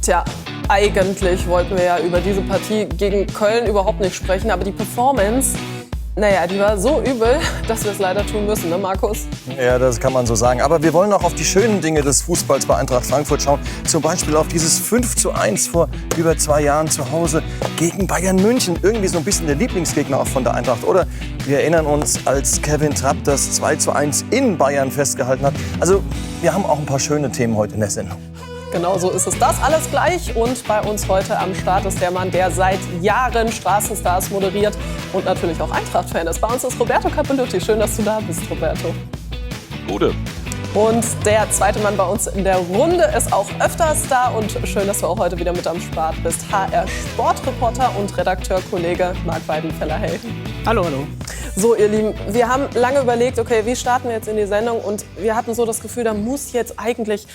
Tja, eigentlich wollten wir ja über diese Partie gegen Köln überhaupt nicht sprechen, aber die Performance, naja, die war so übel, dass wir es leider tun müssen, ne Markus? Ja, das kann man so sagen. Aber wir wollen auch auf die schönen Dinge des Fußballs bei Eintracht Frankfurt schauen. Zum Beispiel auf dieses 5:1 vor über 2 Jahren zu Hause gegen Bayern München. Irgendwie so ein bisschen der Lieblingsgegner auch von der Eintracht. Oder wir erinnern uns, als Kevin Trapp das 2:1 in Bayern festgehalten hat. Also wir haben auch ein paar schöne Themen heute in der Sendung. Genau so ist es. Das alles gleich. Und bei uns heute am Start ist der Mann, der seit Jahren Straßenstars moderiert und natürlich auch Eintracht-Fan ist. Bei uns ist Roberto Cappellutti. Schön, dass du da bist, Roberto. Gute. Und der zweite Mann bei uns in der Runde ist auch öfters da. Und schön, dass du auch heute wieder mit am Start bist. HR-Sportreporter und Redakteurkollege Marc Weidenfeller. Hey. Hallo, hallo. So, ihr Lieben, wir haben lange überlegt, okay, wie starten wir jetzt in die Sendung? Und wir hatten so das Gefühl, da muss jetzt eigentlich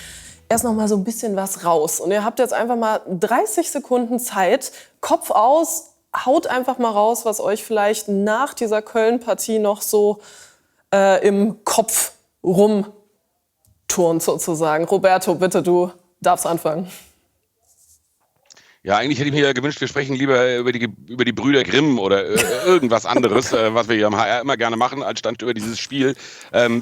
erst noch mal so ein bisschen was raus. Und ihr habt jetzt einfach mal 30 Sekunden Zeit, Kopf aus, haut einfach mal raus, was euch vielleicht nach dieser Köln-Partie noch so im Kopf rumturnt sozusagen. Roberto, bitte, du darfst anfangen. Ja, eigentlich hätte ich mir ja gewünscht, wir sprechen lieber über die Brüder Grimm oder irgendwas anderes, was wir hier am HR immer gerne machen, anstatt über dieses Spiel.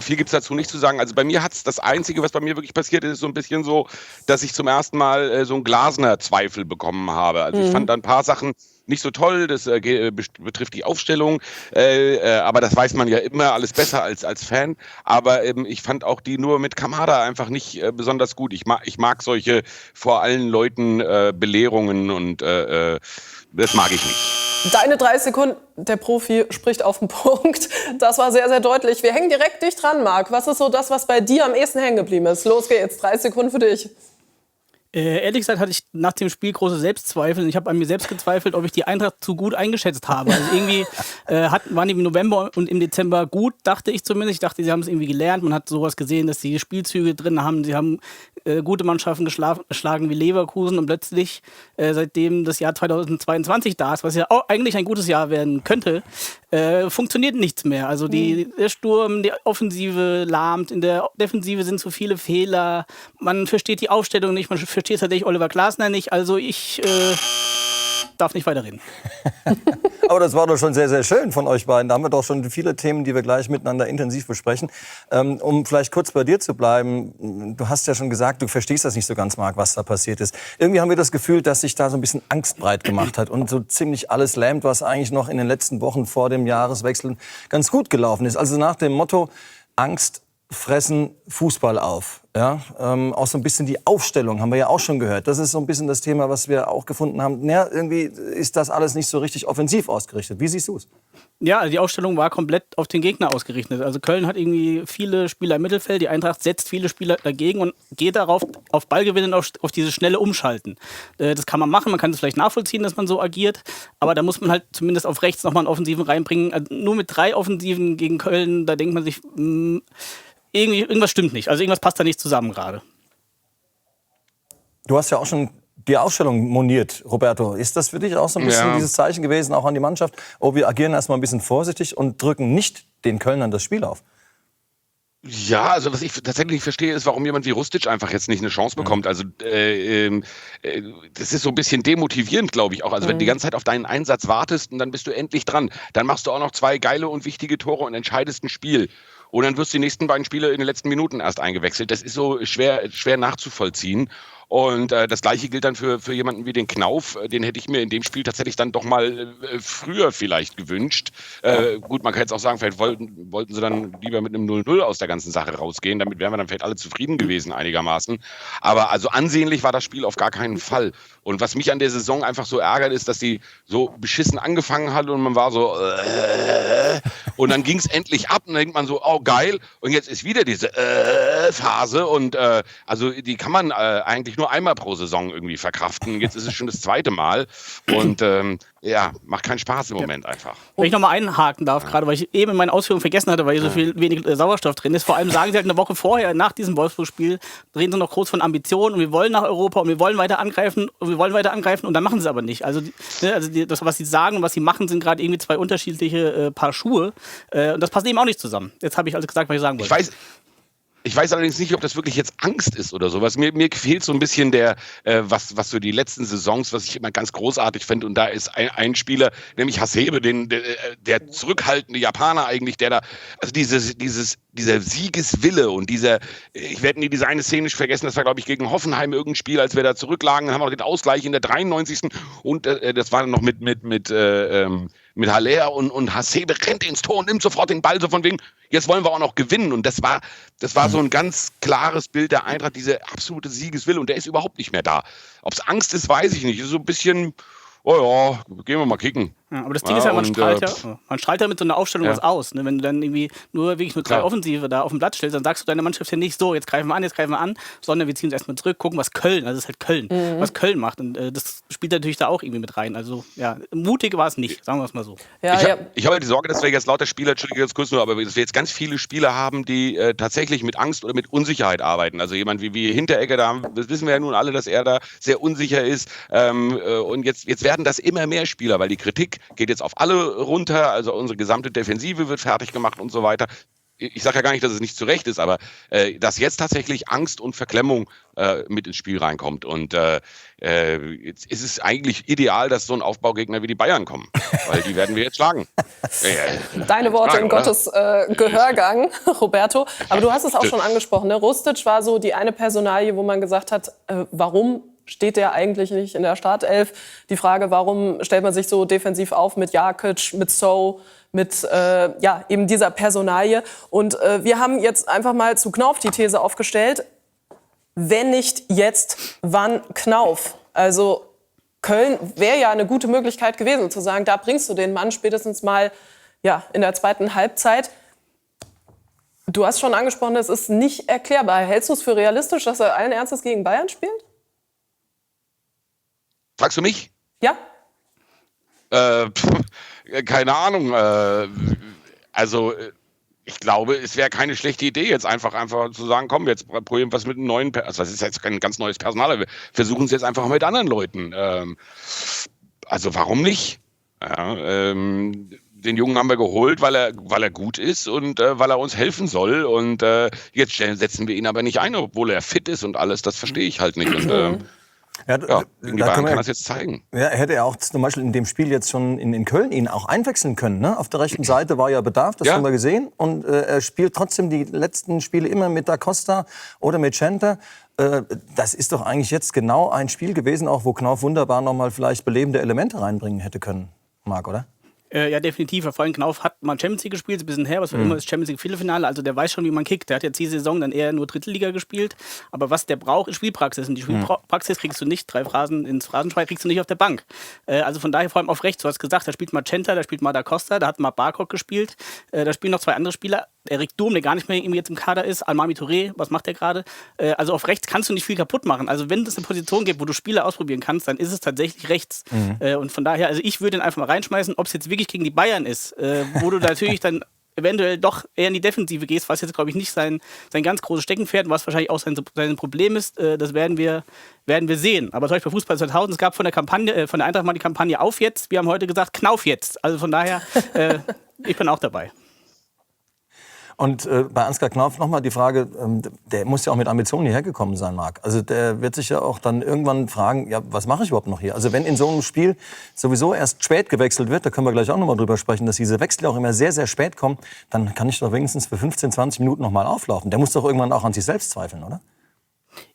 Viel gibt's dazu nicht zu sagen. Also bei mir hat's das Einzige, was bei mir wirklich passiert ist, so ein bisschen so, dass ich zum ersten Mal so einen Glasner-Zweifel bekommen habe. Also ich fand da ein paar Sachen nicht so toll, das betrifft die Aufstellung, aber das weiß man ja immer alles besser als Fan. Aber ich fand auch die nur mit Kamada einfach nicht besonders gut. Ich mag solche vor allen Leuten Belehrungen und das mag ich nicht. Deine 30 Sekunden, der Profi spricht auf den Punkt. Das war sehr, sehr deutlich. Wir hängen direkt dicht dran, Marc. Was ist so das, was bei dir am ehesten hängen geblieben ist? Los geht's, 30 Sekunden für dich. Ehrlich gesagt hatte ich nach dem Spiel große Selbstzweifel. Ich habe an mir selbst gezweifelt, ob ich die Eintracht zu gut eingeschätzt habe. Also irgendwie waren die im November und im Dezember gut, dachte ich zumindest. Ich dachte, sie haben es irgendwie gelernt. Man hat sowas gesehen, dass sie Spielzüge drin haben. Sie haben gute Mannschaften geschlagen wie Leverkusen. Und plötzlich, seitdem das Jahr 2022 da ist, was ja auch eigentlich ein gutes Jahr werden könnte, funktioniert nichts mehr. Also der Sturm, die Offensive lahmt. In der Defensive sind zu viele Fehler. Man versteht die Aufstellung nicht. Man versteht tatsächlich Oliver Glasner nicht, also ich darf nicht weiterreden. Aber das war doch schon sehr, sehr schön von euch beiden. Da haben wir doch schon viele Themen, die wir gleich miteinander intensiv besprechen. Um vielleicht kurz bei dir zu bleiben, du hast ja schon gesagt, du verstehst das nicht so ganz, Marc, was da passiert ist. Irgendwie haben wir das Gefühl, dass sich da so ein bisschen Angst breit gemacht hat und so ziemlich alles lähmt, was eigentlich noch in den letzten Wochen vor dem Jahreswechsel ganz gut gelaufen ist. Also nach dem Motto, Angst fressen Fußball auf. Ja? Auch so ein bisschen die Aufstellung haben wir ja auch schon gehört. Das ist so ein bisschen das Thema, was wir auch gefunden haben. Ja, irgendwie ist das alles nicht so richtig offensiv ausgerichtet. Wie siehst du es? Ja, also die Aufstellung war komplett auf den Gegner ausgerichtet. Also Köln hat irgendwie viele Spieler im Mittelfeld, die Eintracht setzt viele Spieler dagegen und geht darauf, auf Ballgewinnen, auf dieses schnelle Umschalten. Das kann man machen, man kann es vielleicht nachvollziehen, dass man so agiert, aber da muss man halt zumindest auf rechts nochmal einen Offensiven reinbringen. Also nur mit 3 Offensiven gegen Köln, da denkt man sich, irgendwas stimmt nicht. Also irgendwas passt da nicht zusammen gerade. Du hast ja auch schon die Aufstellung moniert, Roberto. Ist das für dich auch so ein bisschen dieses Zeichen gewesen, auch an die Mannschaft? Oh, wir agieren erstmal ein bisschen vorsichtig und drücken nicht den Kölnern das Spiel auf. Ja, also was ich tatsächlich nicht verstehe, ist, warum jemand wie Rustic einfach jetzt nicht eine Chance bekommt. Also das ist so ein bisschen demotivierend, glaube ich auch. Also wenn du die ganze Zeit auf deinen Einsatz wartest und dann bist du endlich dran, dann machst du auch noch 2 geile und wichtige Tore und entscheidest ein Spiel. Und dann wirst du die nächsten beiden Spiele in den letzten Minuten erst eingewechselt. Das ist so schwer nachzuvollziehen. Und das Gleiche gilt dann für jemanden wie den Knauf. Den hätte ich mir in dem Spiel tatsächlich dann doch mal früher vielleicht gewünscht. Gut, man kann jetzt auch sagen, vielleicht wollten sie dann lieber mit einem 0-0 aus der ganzen Sache rausgehen. Damit wären wir dann vielleicht alle zufrieden gewesen einigermaßen. Aber also ansehnlich war das Spiel auf gar keinen Fall. Und was mich an der Saison einfach so ärgert, ist, dass die so beschissen angefangen hat und man war so und dann ging es endlich ab und dann denkt man so, oh geil. Und jetzt ist wieder diese Phase und also die kann man eigentlich nur einmal pro Saison irgendwie verkraften. Jetzt ist es schon das 2. Mal und ja, macht keinen Spaß im Moment einfach. Wenn ich nochmal einhaken darf, gerade weil ich eben in meinen Ausführungen vergessen hatte, weil hier so wenig Sauerstoff drin ist. Vor allem sagen sie halt eine Woche vorher, nach diesem Wolfsburg-Spiel, reden sie noch groß von Ambitionen und wir wollen nach Europa und wir wollen weiter angreifen und dann machen sie es aber nicht. Also, das, was sie sagen und was sie machen, sind gerade irgendwie 2 unterschiedliche Paar Schuhe und das passt eben auch nicht zusammen. Jetzt habe ich alles gesagt, was ich sagen wollte. Ich weiß allerdings nicht, ob das wirklich jetzt Angst ist oder sowas. Mir fehlt so ein bisschen was so die letzten Saisons, was ich immer ganz großartig finde. Und da ist ein Spieler, nämlich Hasebe, der zurückhaltende Japaner eigentlich, der da, also dieser Siegeswille und ich werde nie diese eine Szene nicht vergessen, das war, glaube ich, gegen Hoffenheim irgendein Spiel, als wir da zurücklagen, dann haben wir noch den Ausgleich in der 93. Und das war dann noch mit Haller und Hasebe rennt ins Tor und nimmt sofort den Ball, so von wegen, jetzt wollen wir auch noch gewinnen. Und das war so ein ganz klares Bild der Eintracht, diese absolute Siegeswille. Und der ist überhaupt nicht mehr da. Ob es Angst ist, weiß ich nicht. So ein bisschen, oh ja, gehen wir mal kicken. Ja, aber das Ding ist ja, man strahlt ja mit so einer Aufstellung was aus. Ne? Wenn du dann irgendwie nur 3 Offensive da auf dem Blatt stellst, dann sagst du deiner Mannschaft ja nicht so, jetzt greifen wir an, sondern wir ziehen uns erstmal zurück, gucken, was Köln, also das ist halt Köln, was Köln macht. Und das spielt natürlich da auch irgendwie mit rein. Also ja, mutig war es nicht, sagen wir es mal so. Ich habe die Sorge, dass wir jetzt lauter Spieler, Entschuldigung, jetzt kurz nur, aber dass wir jetzt ganz viele Spieler haben, die tatsächlich mit Angst oder mit Unsicherheit arbeiten. Also jemand wie Hinteregger, das wissen wir ja nun alle, dass er da sehr unsicher ist. Und jetzt werden das immer mehr Spieler, weil die Kritik geht jetzt auf alle runter, also unsere gesamte Defensive wird fertig gemacht und so weiter. Ich sage ja gar nicht, dass es nicht zu Recht ist, aber dass jetzt tatsächlich Angst und Verklemmung mit ins Spiel reinkommt. Und jetzt ist es eigentlich ideal, dass so ein Aufbaugegner wie die Bayern kommen, weil die werden wir jetzt schlagen. Deine Worte in Gottes Gehörgang, Roberto. Aber du hast es auch schon angesprochen, ne? Rustic war so die eine Personalie, wo man gesagt hat, warum steht der eigentlich nicht in der Startelf? Die Frage, warum stellt man sich so defensiv auf mit Jakic, mit So, mit eben dieser Personalie? Und wir haben jetzt einfach mal zu Knauf die These aufgestellt, wenn nicht jetzt, wann Knauf? Also Köln wäre ja eine gute Möglichkeit gewesen, zu sagen, da bringst du den Mann spätestens mal in der zweiten Halbzeit. Du hast schon angesprochen, es ist nicht erklärbar. Hältst du es für realistisch, dass er allen Ernstes gegen Bayern spielt? Fragst du mich? Ja. Keine Ahnung. Also ich glaube, es wäre keine schlechte Idee, jetzt einfach zu sagen, komm, jetzt probieren wir es mit einem neuen, also das ist jetzt kein ganz neues Personal, wir versuchen es jetzt einfach mit anderen Leuten. Also warum nicht? Ja, den Jungen haben wir geholt, weil er gut ist und weil er uns helfen soll. Und jetzt setzen wir ihn aber nicht ein, obwohl er fit ist und alles. Das verstehe ich halt nicht. Und, gegen die Bayern kann das jetzt zeigen. Ja, hätte er auch zum Beispiel in dem Spiel jetzt schon in Köln ihn auch einwechseln können. Ne? Auf der rechten Seite war ja Bedarf, das haben wir gesehen. Und er spielt trotzdem die letzten Spiele immer mit Da Costa oder mit Center. Das ist doch eigentlich jetzt genau ein Spiel gewesen, auch wo Knauf wunderbar noch mal vielleicht belebende Elemente reinbringen hätte können, Marc, oder? Ja, definitiv. Vor allem Knauf hat mal Champions League gespielt, ein bisschen her, was immer ist Champions League Viertelfinale. Also der weiß schon, wie man kickt. Der hat jetzt die Saison dann eher nur Drittliga gespielt. Aber was der braucht, ist Spielpraxis. Und die Spielpraxis kriegst du nicht, 3 Phrasen ins Phrasenschwein kriegst du nicht auf der Bank. Also von daher vor allem auf rechts. Du hast gesagt, da spielt mal Centa, da spielt mal Da Costa, da hat mal Barkok gespielt. Da spielen noch 2 andere Spieler. Erik Durm, der gar nicht mehr irgendwie jetzt im Kader ist, Almami Touré, was macht der gerade? Also auf rechts kannst du nicht viel kaputt machen. Also wenn es eine Position gibt, wo du Spieler ausprobieren kannst, dann ist es tatsächlich rechts. Und von daher, also ich würde ihn einfach mal reinschmeißen, ob es jetzt wirklich gegen die Bayern ist, wo du natürlich dann eventuell doch eher in die Defensive gehst, was jetzt, glaube ich, nicht sein ganz großes Steckenpferd, was wahrscheinlich auch sein Problem ist, das werden wir sehen. Aber zum Beispiel bei Fußball 2000, es gab von der Eintracht mal die Kampagne Auf jetzt, wir haben heute gesagt Knauf jetzt. Also von daher, ich bin auch dabei. Und bei Ansgar Knauf nochmal die Frage, der muss ja auch mit Ambitionen hierher gekommen sein, Marc. Also der wird sich ja auch dann irgendwann fragen, ja, was mache ich überhaupt noch hier? Also wenn in so einem Spiel sowieso erst spät gewechselt wird, da können wir gleich auch nochmal drüber sprechen, dass diese Wechsel auch immer sehr, sehr spät kommen, dann kann ich doch wenigstens für 15, 20 Minuten nochmal auflaufen. Der muss doch irgendwann auch an sich selbst zweifeln, oder?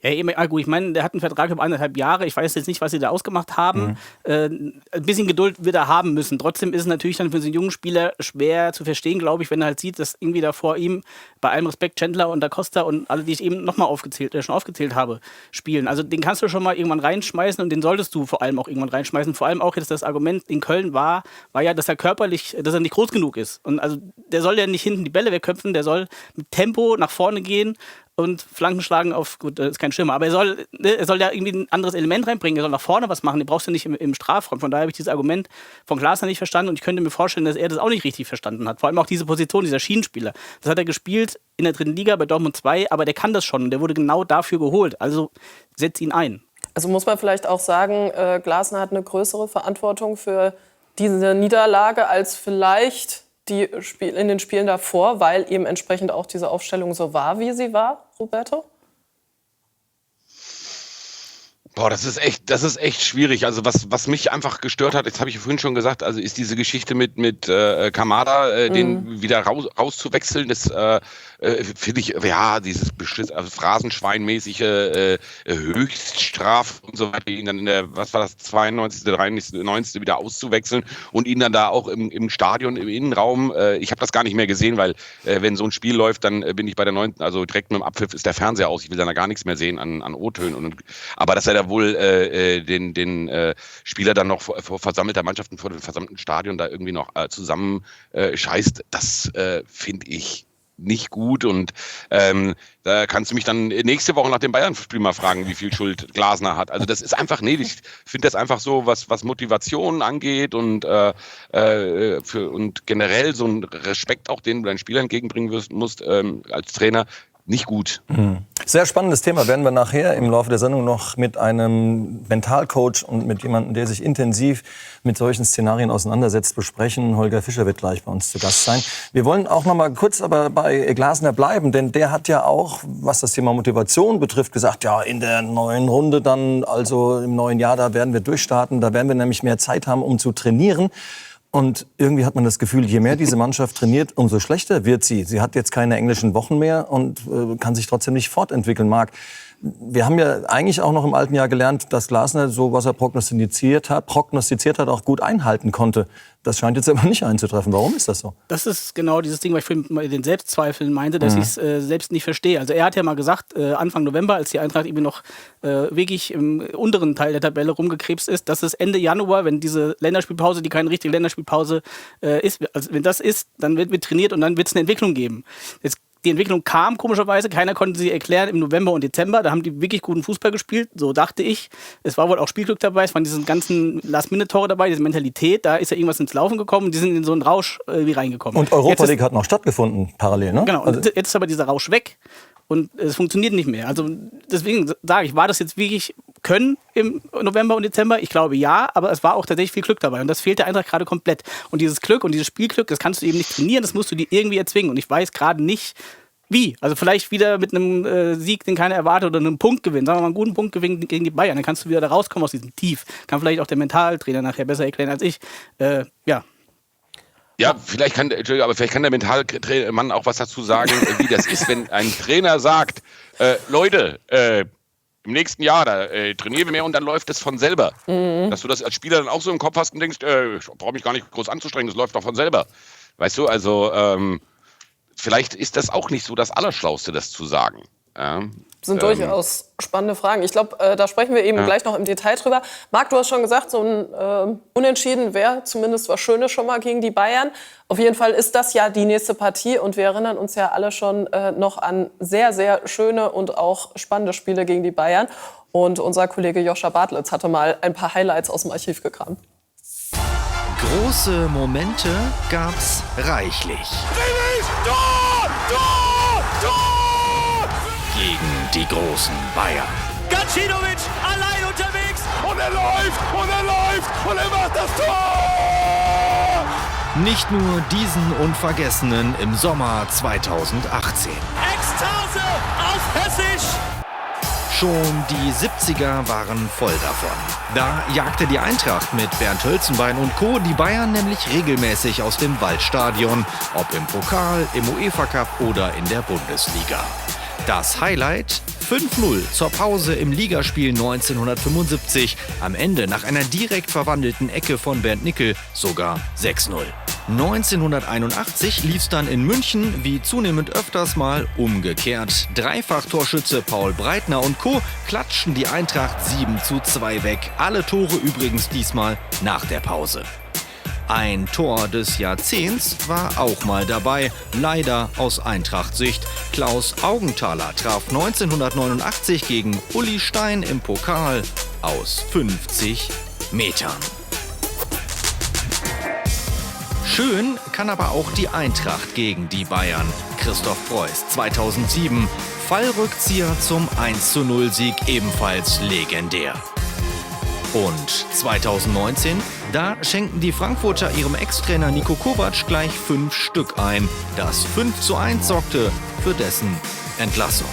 Ja, gut, ich meine, der hat einen Vertrag über 1,5 Jahre. Ich weiß jetzt nicht, was sie da ausgemacht haben. Ein bisschen Geduld wird er haben müssen. Trotzdem ist es natürlich dann für so einen jungen Spieler schwer zu verstehen, glaube ich, wenn er halt sieht, dass irgendwie da vor ihm, bei allem Respekt, Chandler und Da Costa und alle, die ich eben nochmal schon aufgezählt habe, spielen. Also den kannst du schon mal irgendwann reinschmeißen und den solltest du vor allem auch irgendwann reinschmeißen. Vor allem auch jetzt das Argument in Köln war ja, dass er körperlich, dass er nicht groß genug ist. Und also der soll ja nicht hinten die Bälle wegköpfen, der soll mit Tempo nach vorne gehen und Flanken schlagen gut, das ist kein Schimmer, aber er soll ja irgendwie ein anderes Element reinbringen, er soll nach vorne was machen, den brauchst du nicht im Strafraum. Von daher habe ich dieses Argument von Glasner nicht verstanden und ich könnte mir vorstellen, dass er das auch nicht richtig verstanden hat. Vor allem auch diese Position, dieser Schienenspieler. Das hat er gespielt in der 3. Liga bei Dortmund 2, aber der kann das schon und der wurde genau dafür geholt. Also setz ihn ein. Also muss man vielleicht auch sagen, Glasner hat eine größere Verantwortung für diese Niederlage als vielleicht in den Spielen davor, weil eben entsprechend auch diese Aufstellung so war, wie sie war, Roberto? Boah, das ist echt schwierig. Also was mich einfach gestört hat, das habe ich vorhin schon gesagt, also ist diese Geschichte mit Kamada, den wieder rauszuwechseln, das finde ich, ja, dieses Phrasenschweinmäßige Höchststraf und so weiter, ihn dann in der, was war das, 92., 93. wieder auszuwechseln und ihn dann da auch im Stadion, im Innenraum, ich habe das gar nicht mehr gesehen, weil wenn so ein Spiel läuft, dann bin ich bei der 9., also direkt mit dem Abpfiff ist der Fernseher aus, ich will dann da gar nichts mehr sehen an O-Tönen. Aber dass er da wohl den Spieler dann noch vor versammelter Mannschaften, vor dem versammelten Stadion da irgendwie noch zusammen scheißt, das finde ich nicht gut. Und da kannst du mich dann nächste Woche nach dem Bayern-Spiel mal fragen, wie viel Schuld Glasner hat. Also das ist einfach, nee, ich finde das einfach so, was Motivation angeht und generell so einen Respekt auch, den du deinen Spielern entgegenbringen musst als Trainer, nicht gut. Sehr spannendes Thema. Werden wir nachher im Laufe der Sendung noch mit einem Mentalcoach und mit jemandem, der sich intensiv mit solchen Szenarien auseinandersetzt, besprechen. Holger Fischer wird gleich bei uns zu Gast sein. Wir wollen auch noch mal kurz aber bei Glasner bleiben, denn der hat ja auch, was das Thema Motivation betrifft, gesagt, ja, in der neuen Runde dann, also im neuen Jahr, da werden wir durchstarten, da werden wir nämlich mehr Zeit haben, um zu trainieren. Und irgendwie hat man das Gefühl, je mehr diese Mannschaft trainiert, umso schlechter wird sie. Sie hat jetzt keine englischen Wochen mehr und kann sich trotzdem nicht fortentwickeln. Marc, wir haben ja eigentlich auch noch im alten Jahr gelernt, dass Glasner so, was er prognostiziert hat, auch gut einhalten konnte. Das scheint jetzt aber nicht einzutreffen. Warum ist das so? Das ist genau dieses Ding, was ich vorhin mit den Selbstzweifeln meinte, dass ich es selbst nicht verstehe. Also er hat ja mal gesagt, Anfang November, als die Eintracht irgendwie noch wirklich im unteren Teil der Tabelle rumgekrebst ist, dass es Ende Januar, wenn diese Länderspielpause, die keine richtige Länderspielpause ist, also wenn das ist, dann wird trainiert und dann wird es eine Entwicklung geben. Jetzt die Entwicklung kam komischerweise, keiner konnte sie erklären im November und Dezember, da haben die wirklich guten Fußball gespielt, so dachte ich. Es war wohl auch Spielglück dabei, es waren diese ganzen Last-Minute-Tore dabei, diese Mentalität, da ist ja irgendwas ins Laufen gekommen und die sind in so einen Rausch wie reingekommen. Und Europa League hat noch stattgefunden, parallel, ne? Genau, und jetzt ist aber dieser Rausch weg und es funktioniert nicht mehr. Also deswegen sage ich, war das jetzt wirklich Können im November und Dezember? Ich glaube ja, aber es war auch tatsächlich viel Glück dabei und das fehlt der Eintracht gerade komplett. Und dieses Glück und dieses Spielglück, das kannst du eben nicht trainieren, das musst du dir irgendwie erzwingen und ich weiß gerade nicht, wie. Also vielleicht wieder mit einem Sieg, den keiner erwartet oder einem Punktgewinn, sagen wir mal einen guten Punktgewinn gegen die Bayern, dann kannst du wieder da rauskommen aus diesem Tief. Kann vielleicht auch der Mentaltrainer nachher besser erklären als ich. Ja, vielleicht kann der Mentalmann auch was dazu sagen, wie das ist, wenn ein Trainer sagt, Leute, im nächsten Jahr, da trainieren wir mehr und dann läuft es von selber. Dass du das als Spieler dann auch so im Kopf hast und denkst, ich brauche mich gar nicht groß anzustrengen, das läuft doch von selber. Weißt du, also vielleicht ist das auch nicht so das Allerschlauste, das zu sagen. Sind durchaus spannende Fragen. Ich glaube, da sprechen wir eben gleich noch im Detail drüber. Marc, du hast schon gesagt, so ein Unentschieden wäre zumindest was Schönes schon mal gegen die Bayern. Auf jeden Fall ist das ja die nächste Partie und wir erinnern uns ja alle schon noch an sehr, sehr schöne und auch spannende Spiele gegen die Bayern. Und unser Kollege Joscha Bartlitz hatte mal ein paar Highlights aus dem Archiv gekramt. Große Momente gab's reichlich. Gegen die großen Bayern. Gacinovic allein unterwegs und er macht das Tor! Nicht nur diesen Unvergessenen im Sommer 2018. Ekstase auf Hessisch! Schon die 70er waren voll davon. Da jagte die Eintracht mit Bernd Hölzenbein und Co. die Bayern nämlich regelmäßig aus dem Waldstadion, ob im Pokal, im UEFA Cup oder in der Bundesliga. Das Highlight: 5-0 zur Pause im Ligaspiel 1975. Am Ende nach einer direkt verwandelten Ecke von Bernd Nickel sogar 6-0. 1981 lief's dann in München, wie zunehmend öfters mal, umgekehrt. Dreifach-Torschütze Paul Breitner und Co. klatschten die Eintracht 7:2 weg. Alle Tore übrigens diesmal nach der Pause. Ein Tor des Jahrzehnts war auch mal dabei, leider aus Eintracht-Sicht. Klaus Augenthaler traf 1989 gegen Uli Stein im Pokal aus 50 Metern. Schön kann aber auch die Eintracht gegen die Bayern. Christoph Preuß 2007, Fallrückzieher zum 1:0-Sieg, ebenfalls legendär. Und 2019, da schenkten die Frankfurter ihrem Ex-Trainer Niko Kovac gleich 5 Stück ein. Das 5:1 sorgte für dessen Entlassung.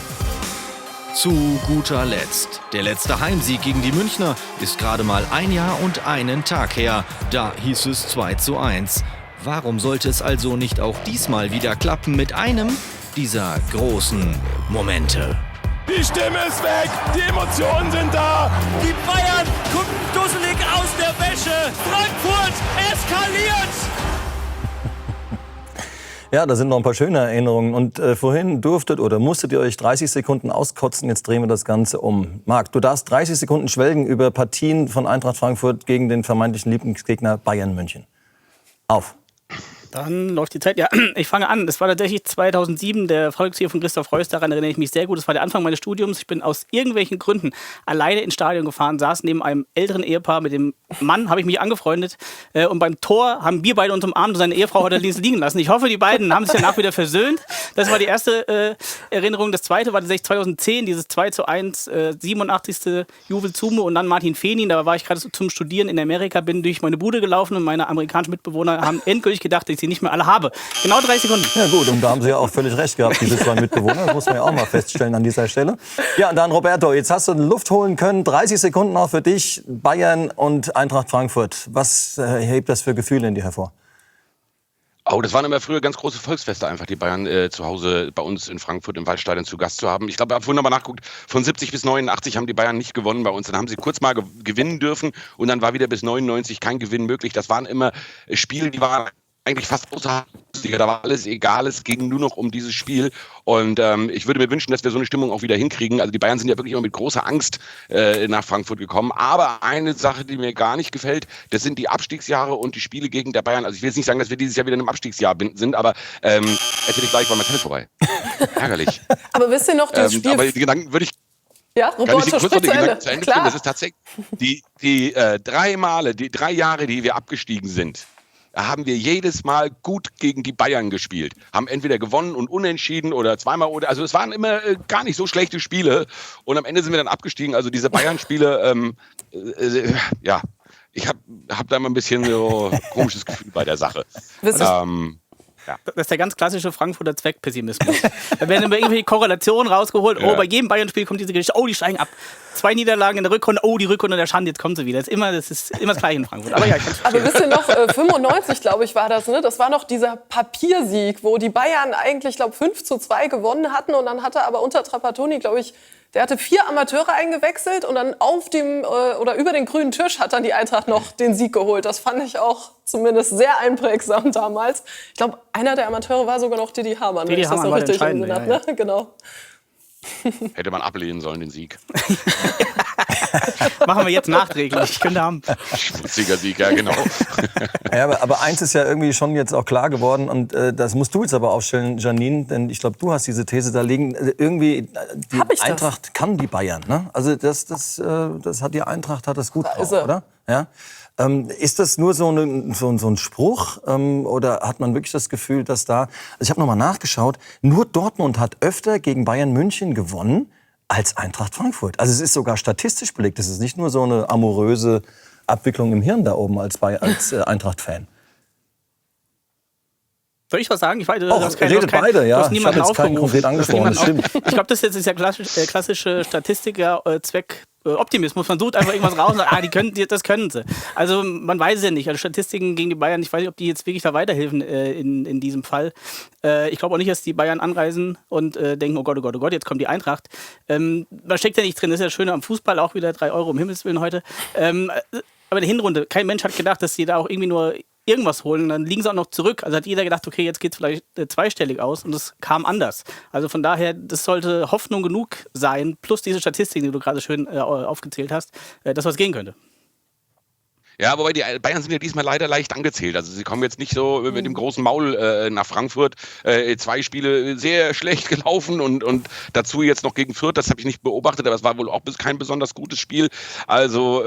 Zu guter Letzt. Der letzte Heimsieg gegen die Münchner ist gerade mal 1 Jahr und 1 Tag her. Da hieß es 2:1. Warum sollte es also nicht auch diesmal wieder klappen mit einem dieser großen Momente? Die Stimme ist weg, die Emotionen sind da. Die Bayern gucken dusselig aus der Wäsche. Frankfurt eskaliert. Ja, da sind noch ein paar schöne Erinnerungen. Und vorhin durftet oder musstet ihr euch 30 Sekunden auskotzen. Jetzt drehen wir das Ganze um. Marc, du darfst 30 Sekunden schwelgen über Partien von Eintracht Frankfurt gegen den vermeintlichen Lieblingsgegner Bayern München. Auf. Dann läuft die Zeit. Ja, ich fange an. Das war tatsächlich 2007, der Volkslied von Christoph Reus, daran erinnere ich mich sehr gut. Das war der Anfang meines Studiums. Ich bin aus irgendwelchen Gründen alleine ins Stadion gefahren, saß neben einem älteren Ehepaar. Mit dem Mann habe ich mich angefreundet. Und beim Tor haben wir beide uns umarmt und seine Ehefrau hat er links liegen lassen. Ich hoffe, die beiden haben sich danach wieder versöhnt. Das war die erste Erinnerung. Das zweite war tatsächlich 2010, dieses 2:1, 87. Juwel Zume und dann Martin Fenin. Da war ich gerade zum Studieren in Amerika, bin durch meine Bude gelaufen und meine amerikanischen Mitbewohner haben endgültig gedacht, dass ich sie nicht mehr alle habe. Genau 30 Sekunden. Ja gut, und da haben Sie ja auch völlig recht gehabt, diese 2 Mitbewohner. Das muss man ja auch mal feststellen an dieser Stelle. Ja, und dann Roberto, jetzt hast du Luft holen können. 30 Sekunden auch für dich, Bayern und Eintracht Frankfurt. Was hebt das für Gefühle in dir hervor? Oh, das waren immer früher ganz große Volksfeste, einfach die Bayern zu Hause bei uns in Frankfurt im Waldstadion zu Gast zu haben. Ich glaube, ich habe vorhin mal nachgeguckt, von 70 bis 89 haben die Bayern nicht gewonnen bei uns. Dann haben sie kurz mal gewinnen dürfen und dann war wieder bis 99 kein Gewinn möglich. Das waren immer Spiele, die waren eigentlich fast außerhalb der Liga. Da war alles egal, es ging nur noch um dieses Spiel. Und ich würde mir wünschen, dass wir so eine Stimmung auch wieder hinkriegen. Also die Bayern sind ja wirklich immer mit großer Angst nach Frankfurt gekommen. Aber eine Sache, die mir gar nicht gefällt, das sind die Abstiegsjahre und die Spiele gegen der Bayern. Also ich will jetzt nicht sagen, dass wir dieses Jahr wieder in einem Abstiegsjahr sind, aber jetzt gleich war mein Tennis vorbei. Ärgerlich. Aber wisst ihr noch, das Spiel... Aber die Gedanken würde ich... Ja, Roberto, kurz noch die Gedanken zu Ende Klar. führen. Das ist tatsächlich die 3 Jahre, die wir abgestiegen sind. Da haben wir jedes Mal gut gegen die Bayern gespielt. Haben entweder gewonnen und unentschieden oder zweimal oder. Also es waren immer gar nicht so schlechte Spiele. Und am Ende sind wir dann abgestiegen. Also diese Bayern-Spiele, ja, ich hab da immer ein bisschen so komisches Gefühl bei der Sache. Ja. Das ist der ganz klassische Frankfurter Zweckpessimismus. Da werden immer irgendwelche Korrelationen rausgeholt. Ja. Oh, bei jedem Bayern-Spiel kommt diese Geschichte. Oh, die steigen ab. 2 Niederlagen in der Rückrunde. Oh, die Rückrunde der Schande, jetzt kommt sie wieder. Das ist immer das Gleiche in Frankfurt. Aber, ja, aber wisst ihr noch, 95, glaube ich, war das, ne? Das war noch dieser Papiersieg, wo die Bayern eigentlich, glaube ich, 5:2 gewonnen hatten. Und dann hatte aber unter Trapattoni, glaube ich, der hatte 4 Amateure eingewechselt und dann auf dem oder über den grünen Tisch hat dann die Eintracht noch den Sieg geholt. Das fand ich auch zumindest sehr einprägsam damals. Ich glaube, einer der Amateure war sogar noch Didi Hamann, wenn ich das so richtig im Sinn habe. Ne? Genau. Hätte man ablehnen sollen, den Sieg. Machen wir jetzt nachträglich. Ich könnte haben. Schmutziger Sieg, ja, genau. Ja, aber eins ist ja irgendwie schon jetzt auch klar geworden und das musst du jetzt aber aufstellen, Janine, denn ich glaube, du hast diese These da liegen. Irgendwie, die Eintracht kann die Bayern, ne? Also das hat die Eintracht hat das gut drauf, oder? Ja. Ist das nur so ein Spruch oder hat man wirklich das Gefühl, dass da... Also ich habe nochmal nachgeschaut, nur Dortmund hat öfter gegen Bayern München gewonnen als Eintracht Frankfurt. Also es ist sogar statistisch belegt. Es ist nicht nur so eine amoröse Abwicklung im Hirn da oben als Eintracht-Fan. Soll ich was sagen? Ich weiß, redet beide, ja. Ich habe jetzt keinen konkret angesprochen, das stimmt. Ich glaube, das ist jetzt der klassische Statistiker-Zweck. Optimismus. Man sucht einfach irgendwas raus und sagt, das können sie. Also man weiß es ja nicht. Also Statistiken gegen die Bayern, ich weiß nicht, ob die jetzt wirklich da weiterhelfen in diesem Fall. Ich glaube auch nicht, dass die Bayern anreisen und denken, oh Gott, jetzt kommt die Eintracht. Man steckt ja nicht drin. Das ist ja das Schöne am Fußball, auch wieder 3 Euro um Himmels Willen heute. Aber in der Hinrunde, kein Mensch hat gedacht, dass die da auch irgendwie nur irgendwas holen, dann liegen sie auch noch zurück. Also hat jeder gedacht, okay, jetzt geht es vielleicht zweistellig aus und es kam anders. Also von daher, das sollte Hoffnung genug sein, plus diese Statistiken, die du gerade schön aufgezählt hast, dass was gehen könnte. Ja, wobei die Bayern sind ja diesmal leider leicht angezählt. Also sie kommen jetzt nicht so mit dem großen Maul nach Frankfurt. 2 Spiele sehr schlecht gelaufen und dazu jetzt noch gegen Fürth. Das habe ich nicht beobachtet, aber es war wohl auch kein besonders gutes Spiel. Also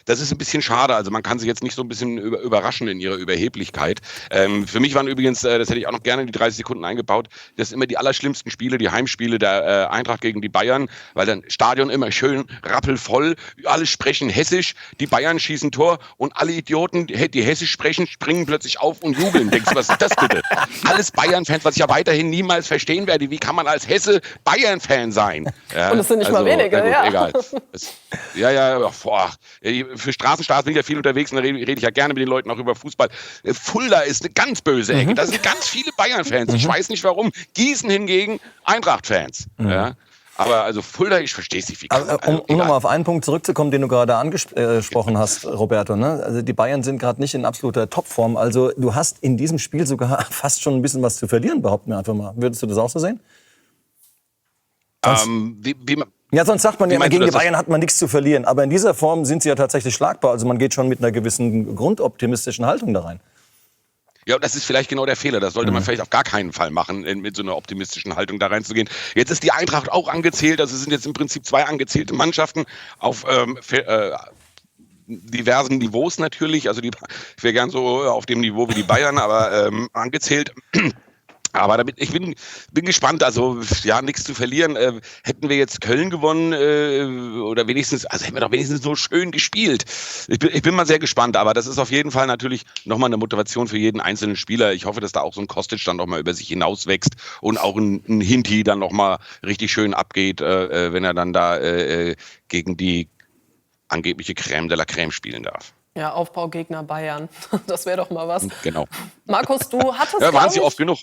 das ist ein bisschen schade. Also man kann sich jetzt nicht so ein bisschen überraschen in ihrer Überheblichkeit. Für mich waren übrigens, das hätte ich auch noch gerne in die 30 Sekunden eingebaut, das sind immer die allerschlimmsten Spiele, die Heimspiele der Eintracht gegen die Bayern, weil dann Stadion immer schön rappelvoll, alle sprechen hessisch, die Bayern schießen Tor und alle Idioten, die hessisch sprechen, springen plötzlich auf und jubeln. Denkst du, was ist das bitte? Alles Bayern-Fans, was ich ja weiterhin niemals verstehen werde. Wie kann man als Hesse Bayern-Fan sein? Ja, und es sind nicht mal wenige, gut, ja. Egal. Für Straßenstars bin ich ja viel unterwegs und da rede ich ja gerne mit den Leuten auch über Fußball. Fulda ist eine ganz böse Ecke. Da sind ganz viele Bayern-Fans. Ich weiß nicht warum. Gießen hingegen Eintracht-Fans. Ja. Aber also Fulda, ich verstehe es nicht. Wie um nochmal auf einen Punkt zurückzukommen, den du gerade angesprochen hast, Roberto. Ne? Also die Bayern sind gerade nicht in absoluter Topform. Also du hast in diesem Spiel sogar fast schon ein bisschen was zu verlieren, behaupten wir einfach mal. Würdest du das auch so sehen? Ja, sonst sagt man ja immer, gegen die Bayern hat man nichts zu verlieren. Aber in dieser Form sind sie ja tatsächlich schlagbar. Also man geht schon mit einer gewissen grundoptimistischen Haltung da rein. Ja, das ist vielleicht genau der Fehler. Das sollte man vielleicht auf gar keinen Fall machen, mit so einer optimistischen Haltung da reinzugehen. Jetzt ist die Eintracht auch angezählt. Also es sind jetzt im Prinzip 2 angezählte Mannschaften auf diversen Niveaus natürlich. Also ich wäre gern so auf dem Niveau wie die Bayern, aber angezählt. Aber ich bin gespannt, also ja, nichts zu verlieren. Hätten wir jetzt Köln gewonnen oder wenigstens, also hätten wir doch wenigstens so schön gespielt. Ich bin mal sehr gespannt, aber das ist auf jeden Fall natürlich nochmal eine Motivation für jeden einzelnen Spieler. Ich hoffe, dass da auch so ein Kostic dann nochmal über sich hinauswächst und auch ein Hinti dann nochmal richtig schön abgeht, wenn er dann da gegen die angebliche Crème de la Crème spielen darf. Ja, Aufbaugegner Bayern. Das wäre doch mal was. Genau. Markus, du hattest, ja, waren sie oft genug.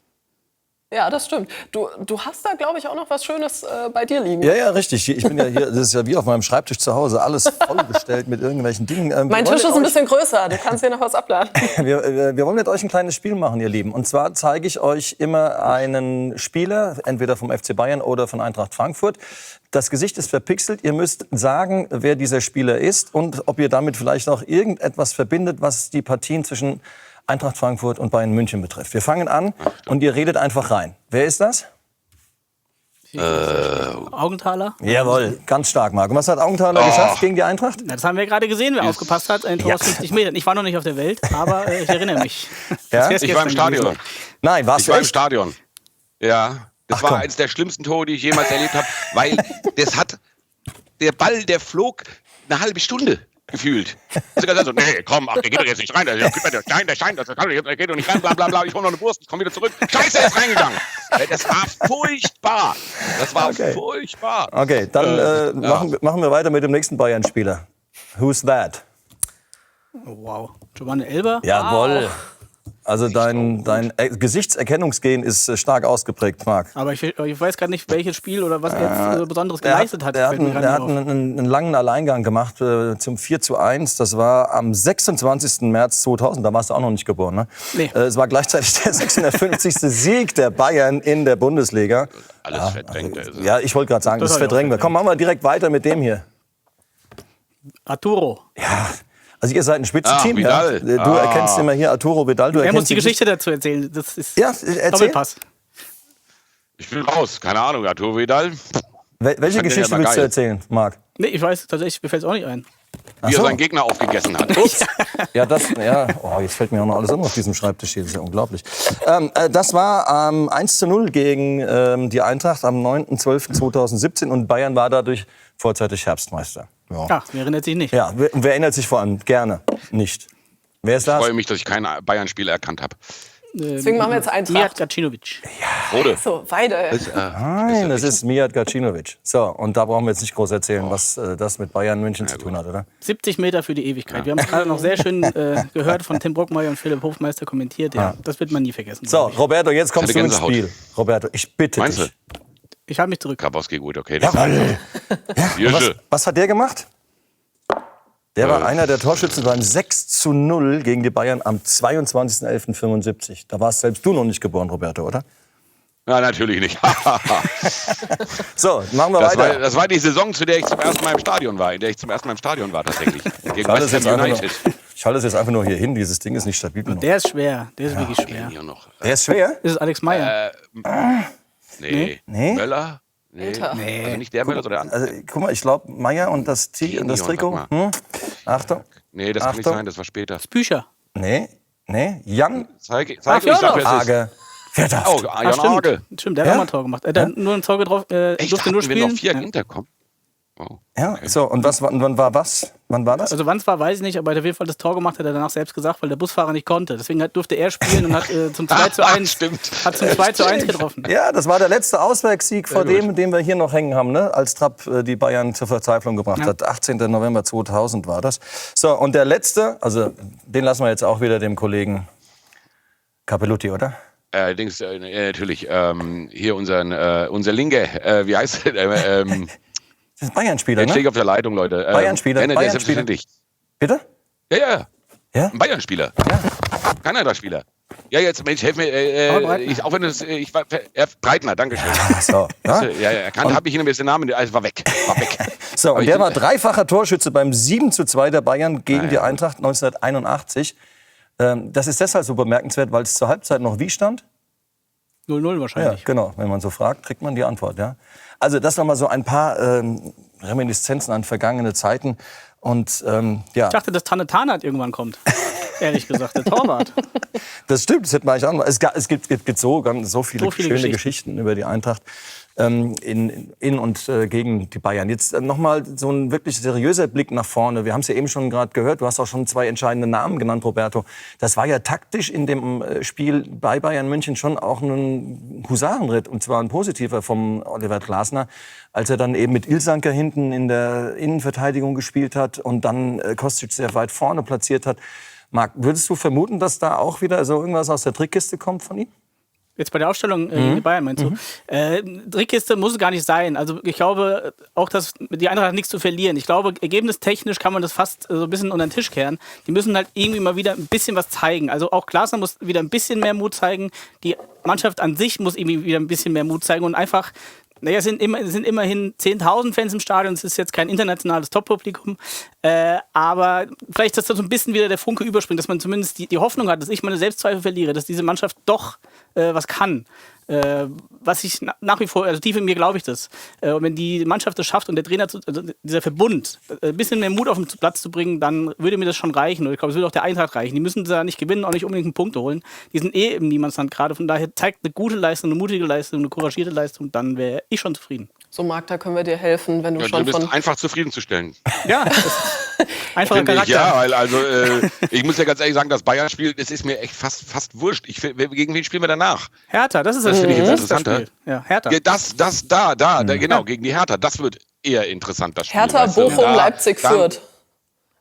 Ja, das stimmt. Du hast da, glaube ich, auch noch was Schönes bei dir liegen. Ja, richtig. Ich bin ja hier, das ist ja wie auf meinem Schreibtisch zu Hause, alles vollgestellt mit irgendwelchen Dingen. Mein Tisch ist ein bisschen größer, du kannst hier noch was abladen. Wir wollen mit euch ein kleines Spiel machen, ihr Lieben. Und zwar zeige ich euch immer einen Spieler, entweder vom FC Bayern oder von Eintracht Frankfurt. Das Gesicht ist verpixelt. Ihr müsst sagen, wer dieser Spieler ist und ob ihr damit vielleicht auch irgendetwas verbindet, was die Partien zwischen Eintracht Frankfurt und Bayern München betrifft. Wir fangen an und ihr redet einfach rein. Wer ist das? Augenthaler? Jawohl, ganz stark, Marc. Und was hat Augenthaler geschafft gegen die Eintracht? Das haben wir gerade gesehen, wer aufgepasst hat. Ein Tor aus 50 Metern. Ich war noch nicht auf der Welt, aber ich erinnere mich. Ja? Ich war im Stadion. Nein, warst du im echt? Stadion. Ja, das war eines der schlimmsten Tore, die ich jemals erlebt habe, weil der Ball, der flog eine halbe Stunde. Gefühlt. Also, nee, komm, der geht doch jetzt nicht rein. Der Stein, das geht doch nicht rein, bla bla bla. Ich hole noch eine Wurst, ich komme wieder zurück. Scheiße, er ist reingegangen. Das war furchtbar. Furchtbar. Okay, dann machen wir weiter mit dem nächsten Bayern-Spieler. Who's that? Oh, wow. Giovanni Elber? Jawohl. Wow. Also dein Gesichtserkennungsgen ist stark ausgeprägt, Marc. Aber ich weiß gerade nicht, welches Spiel oder was er jetzt Besonderes geleistet hat. Er hat einen langen Alleingang gemacht zum 4:1. Das war am 26. März 2000. Da warst du auch noch nicht geboren, ne? Nee. Es war gleichzeitig der 650. Sieg der Bayern in der Bundesliga. Alles verdrängt. Also. Ja, ich wollte gerade sagen, das verdrängen wir. Komm, machen wir direkt weiter mit dem hier. Arturo. Ja. Also ihr seid ein Spitzenteam, ja? Du erkennst immer hier Arturo Vidal. Er muss die Geschichte dazu erzählen. Das ist erzähl. Doppelpass. Ich bin raus, keine Ahnung, Arturo Vidal. Welche Geschichte willst du erzählen, Marc? Nee, ich weiß tatsächlich, mir fällt es auch nicht ein. Wie er seinen Gegner aufgegessen hat. Ups. Jetzt fällt mir auch noch alles an auf diesem Schreibtisch hier, das ist ja unglaublich. Das war 1:0 gegen die Eintracht am 9.12.2017 und Bayern war dadurch vorzeitig Herbstmeister. Ja. Ach, wer erinnert sich nicht? Ja, wer erinnert sich vor allem gerne nicht? Wer ist das? Ich freue mich, dass ich kein Bayern-Spiel erkannt habe. Deswegen machen wir jetzt Eintracht. Mijat Gacinovic. Ja. Rode. So, Weide. Nein, das ist Mijat Gacinovic. So, und da brauchen wir jetzt nicht groß erzählen, was das mit Bayern München zu tun hat, oder? 70 Meter für die Ewigkeit. Wir haben es gerade noch sehr schön gehört von Tim Brockmeier und Philipp Hofmeister kommentiert. Ja, das wird man nie vergessen. So, Roberto, jetzt kommst du ins Spiel. Roberto, ich bitte dich. Meinst du? Ich habe mich zurück. Krabowski, gut, okay. Jawohl. Was hat der gemacht? Der war einer der Torschützen beim 6:0 gegen die Bayern am 22.11.75. Da warst selbst du noch nicht geboren, Roberto, oder? Ja, natürlich nicht. So, machen wir weiter. Das war die Saison, zu der ich zum ersten Mal im Stadion war. In der ich zum ersten Mal im Stadion war, tatsächlich. Gegen West Ham United. Ich halte es jetzt einfach nur hier hin. Dieses Ding ist nicht stabil genug. Der ist schwer. Der ist wirklich schwer. Hier noch. Der ist schwer? Das ist Alex Meyer. Nee. Nee? Möller? Nee. Älter. Also nicht der Möller, sondern der andere. Also, guck mal, ich glaube, Meier und das Trikot. sag mal. Achtung. Nee, das kann nicht Achtung. sein, das war später. Bücher. Nee. Jan Zeig, ich Fjordhoff. sag, wer es ist. Age. Vierter. Oh, Jan Age. Stimmt, der hat Ja? auch mal ein Tor gemacht. Er hat nur ein Tor getroffen, Echt, durfte hatten nur wir spielen. noch 4 Ja. Intercom? Oh. Ja, so, und wann war was? Wann war das? Also wann es war, weiß ich nicht, aber er hat auf jeden Fall das Tor gemacht, hat er danach selbst gesagt, weil der Busfahrer nicht konnte. Deswegen durfte er spielen und hat zum 2:1 Stimmt. hat zum 2:1 getroffen. Ja, das war der letzte Auswärtssieg vor dem, den wir hier noch hängen haben, ne? Als Trapp die Bayern zur Verzweiflung gebracht hat. 18. November 2000 war das. So, und der letzte, also den lassen wir jetzt auch wieder dem Kollegen Capellutti, oder? Allerdings, natürlich, hier unser Linke, wie heißt er? Das ist Bayern-Spieler, Der steht ne? auf der Leitung, Leute. Bayern-Spieler, Der ist Bayern-Spieler. selbstverständlich. Bitte? Ja. Ja? Ein Bayern-Spieler. Kanada-Spieler. Ja, jetzt, Mensch, helf mir. Auch wenn es. Breitner, dankeschön. Ach so. Ja? Ja, erkannt habe ich ihn, jetzt den Namen. Also war weg. So, Aber und ich der bin- war dreifacher Torschütze beim 7:2 der Bayern gegen die Eintracht 1981. Das ist deshalb so bemerkenswert, weil es zur Halbzeit noch wie stand? 0:0 Ja, wahrscheinlich. genau. Wenn man so fragt, kriegt man die Antwort. Ja? Also das nochmal so ein paar Reminiszenzen an vergangene Zeiten. Und ja, Ich dachte, dass Tanne Tarnath irgendwann kommt. Ehrlich gesagt, der Torwart. das stimmt. Das hätte man eigentlich auch noch. Es gibt so viele schöne Geschichten. Geschichten über die Eintracht in und gegen die Bayern. Jetzt nochmal so ein wirklich seriöser Blick nach vorne. Wir haben es ja eben schon gerade gehört. Du hast auch schon 2 entscheidende Namen genannt, Roberto. Das war ja taktisch in dem Spiel bei Bayern München schon auch ein Husarenritt. Und zwar ein positiver vom Oliver Glasner, als er dann eben mit Ilsanker hinten in der Innenverteidigung gespielt hat und dann Kostic sehr weit vorne platziert hat. Marc, würdest du vermuten, dass da auch wieder so irgendwas aus der Trickkiste kommt von ihm? Jetzt bei der Aufstellung gegen die Bayern, meinst du? Trickkiste muss es gar nicht sein. Also ich glaube auch, dass die Eintracht hat nichts zu verlieren. Ich glaube, ergebnistechnisch kann man das fast so ein bisschen unter den Tisch kehren. Die müssen halt irgendwie mal wieder ein bisschen was zeigen. Also auch Glasner muss wieder ein bisschen mehr Mut zeigen. Die Mannschaft an sich muss irgendwie wieder ein bisschen mehr Mut zeigen und einfach. Naja, es sind immerhin 10.000 Fans im Stadion, es ist jetzt kein internationales Top-Publikum, aber vielleicht, dass da so ein bisschen wieder der Funke überspringt, dass man zumindest die Hoffnung hat, dass ich meine Selbstzweifel verliere, dass diese Mannschaft doch was kann. Was ich nach wie vor, also tief in mir glaube ich das. Und wenn die Mannschaft das schafft und der Trainer, also dieser Verbund, ein bisschen mehr Mut auf den Platz zu bringen, dann würde mir das schon reichen. Und ich glaube, es würde auch der Eintracht reichen. Die müssen da nicht gewinnen, auch nicht unbedingt einen Punkt holen. Die sind im Niemandsland gerade. Von daher zeigt eine gute Leistung, eine mutige Leistung, eine couragierte Leistung, dann wäre ich schon zufrieden. So, Marc, da können wir dir helfen, wenn du Ja, schon du bist von... einfach zufriedenzustellen. Ja, einfacher Finde ich, Charakter. ja, weil also ich muss ja ganz ehrlich sagen, das Bayern-Spiel, das ist mir echt fast wurscht. Gegen wen spielen wir danach? Hertha, das ist das, Das finde ich jetzt das interessanter. Spiel. Ja, Hertha. Ja, genau, gegen die Hertha. Das wird eher interessant, das Spiel. Hertha, weißt du? Bochum, Da- Leipzig, dann- Fürth.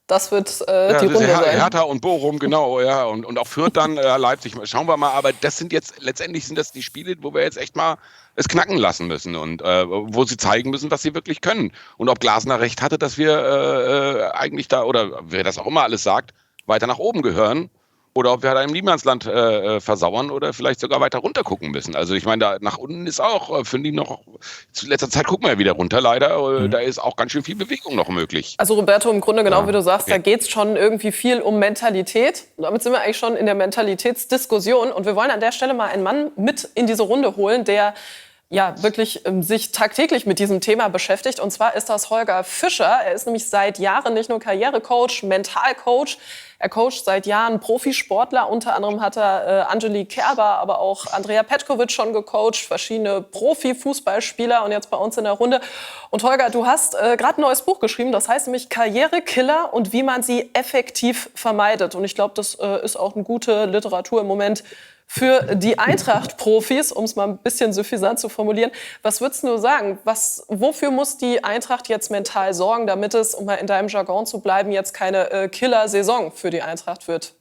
Das wird Ja, die das ist Runde sein. Hertha und Bochum, genau, ja. Und auch Fürth dann, Leipzig. Schauen wir mal, aber das sind jetzt, letztendlich sind das die Spiele, wo wir jetzt echt mal es knacken lassen müssen und wo sie zeigen müssen, was sie wirklich können. Und ob Glasner recht hatte, dass wir eigentlich da, oder wer das auch immer alles sagt, weiter nach oben gehören. Oder ob wir halt im Niemandsland versauern oder vielleicht sogar weiter runter gucken müssen. Also ich meine, da nach unten ist auch, finde ich noch, zu letzter Zeit gucken wir ja wieder runter, leider. Da ist auch ganz schön viel Bewegung noch möglich. Also Roberto, im Grunde genau wie du sagst, Ja. da geht es schon irgendwie viel um Mentalität. Und damit sind wir eigentlich schon in der Mentalitätsdiskussion. Und wir wollen an der Stelle mal einen Mann mit in diese Runde holen, der ja wirklich sich tagtäglich mit diesem Thema beschäftigt. Und zwar ist das Holger Fischer. Er ist nämlich seit Jahren nicht nur Karrierecoach, Mentalcoach. Er coacht seit Jahren Profisportler. Unter anderem hat er Angelique Kerber, aber auch Andrea Petkovic schon gecoacht, verschiedene Profifußballspieler und jetzt bei uns in der Runde. Und Holger, du hast gerade ein neues Buch geschrieben, das heißt nämlich Karrierekiller und wie man sie effektiv vermeidet. Und ich glaube, das ist auch eine gute Literatur im Moment für die Eintracht-Profis, um es mal ein bisschen suffisant zu formulieren. Was würdest du sagen? Wofür muss die Eintracht jetzt mental sorgen, damit es, um mal in deinem Jargon zu bleiben, jetzt keine Killer-Saison für die Eintracht wird?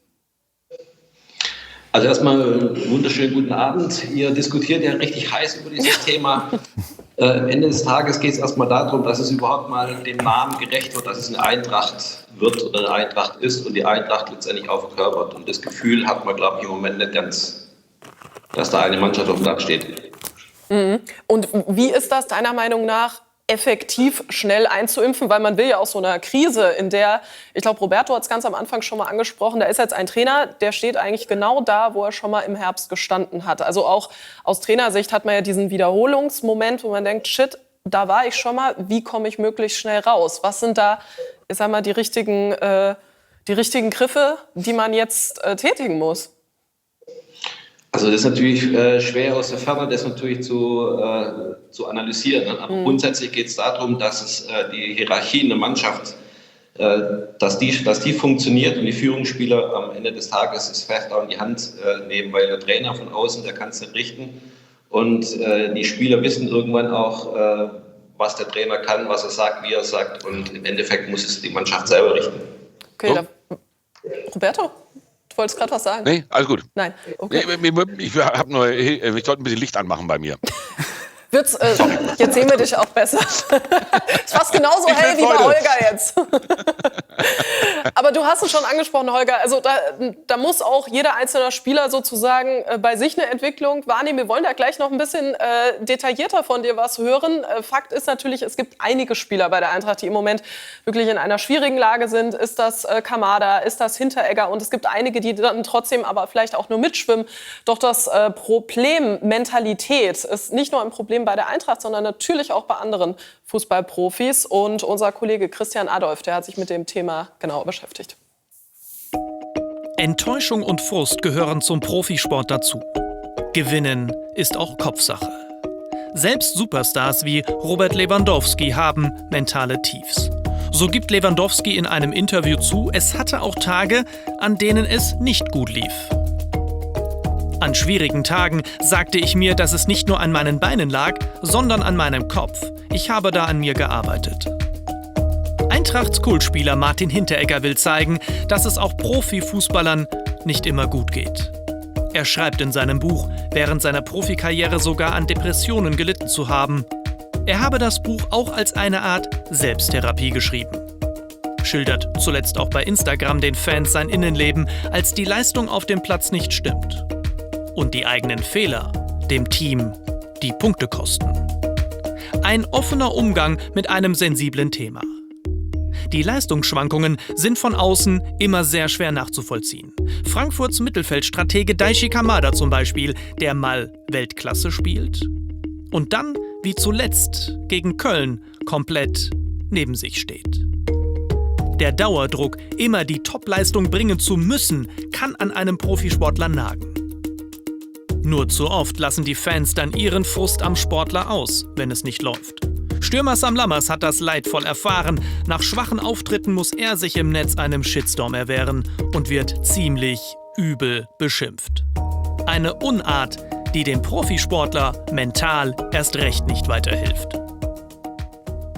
Also erstmal wunderschönen guten Abend. Ihr diskutiert ja richtig heiß über dieses Thema. Am Ende des Tages geht es erstmal darum, dass es überhaupt mal dem Namen gerecht wird, dass es eine Eintracht wird oder eine Eintracht ist und die Eintracht letztendlich auch verkörpert. Und das Gefühl hat man, glaube ich, im Moment nicht ganz, dass da eine Mannschaft auf dem Platz steht. Und wie ist das deiner Meinung nach effektiv schnell einzuimpfen, weil man will ja aus so einer Krise, in der, ich glaube, Roberto hat es ganz am Anfang schon mal angesprochen, da ist jetzt ein Trainer, der steht eigentlich genau da, wo er schon mal im Herbst gestanden hat. Also auch aus Trainersicht hat man ja diesen Wiederholungsmoment, wo man denkt, shit, da war ich schon mal, wie komme ich möglichst schnell raus? Was sind da, ich sag mal, die richtigen Griffe, die man jetzt tätigen muss? Also das ist natürlich schwer aus der Ferne, das natürlich zu analysieren. Ne? Aber grundsätzlich geht es darum, dass es die Hierarchie in der Mannschaft, dass die funktioniert und die Führungsspieler am Ende des Tages es fest auch in die Hand nehmen, weil der Trainer von außen, der kann es nicht richten. Und die Spieler wissen irgendwann auch, was der Trainer kann, was er sagt, wie er sagt. Und im Endeffekt muss es die Mannschaft selber richten. Okay, Roberto? Du wolltest gerade was sagen? Nee, alles gut. Nein, okay. Ich sollte ein bisschen Licht anmachen bei mir. Jetzt sehen wir dich auch besser. Ist fast genauso hell wie bei Holger jetzt. Aber du hast es schon angesprochen, Holger. Also da muss auch jeder einzelne Spieler sozusagen bei sich eine Entwicklung wahrnehmen. Wir wollen da gleich noch ein bisschen detaillierter von dir was hören. Fakt ist natürlich, es gibt einige Spieler bei der Eintracht, die im Moment wirklich in einer schwierigen Lage sind. Ist das Kamada, ist das Hinteregger? Und es gibt einige, die dann trotzdem aber vielleicht auch nur mitschwimmen. Doch das Problem Mentalität ist nicht nur ein Problem bei der Eintracht, sondern natürlich auch bei anderen Fußballprofis. Und unser Kollege Christian Adolf, der hat sich mit dem Thema genau beschäftigt. Enttäuschung und Frust gehören zum Profisport dazu. Gewinnen ist auch Kopfsache. Selbst Superstars wie Robert Lewandowski haben mentale Tiefs. So gibt Lewandowski in einem Interview zu, es hatte auch Tage, an denen es nicht gut lief. An schwierigen Tagen sagte ich mir, dass es nicht nur an meinen Beinen lag, sondern an meinem Kopf. Ich habe da an mir gearbeitet. Eintrachts Kultspieler Martin Hinteregger will zeigen, dass es auch Profifußballern nicht immer gut geht. Er schreibt in seinem Buch, während seiner Profikarriere sogar an Depressionen gelitten zu haben. Er habe das Buch auch als eine Art Selbsttherapie geschrieben. Schildert zuletzt auch bei Instagram den Fans sein Innenleben, als die Leistung auf dem Platz nicht stimmt. Und die eigenen Fehler dem Team die Punkte kosten. Ein offener Umgang mit einem sensiblen Thema. Die Leistungsschwankungen sind von außen immer sehr schwer nachzuvollziehen. Frankfurts Mittelfeldstratege Daichi Kamada zum Beispiel, der mal Weltklasse spielt und dann, wie zuletzt, gegen Köln komplett neben sich steht. Der Dauerdruck, immer die Topleistung bringen zu müssen, kann an einem Profisportler nagen. Nur zu oft lassen die Fans dann ihren Frust am Sportler aus, wenn es nicht läuft. Stürmer Sam Lammers hat das leidvoll erfahren. Nach schwachen Auftritten muss er sich im Netz einem Shitstorm erwehren und wird ziemlich übel beschimpft. Eine Unart, die dem Profisportler mental erst recht nicht weiterhilft.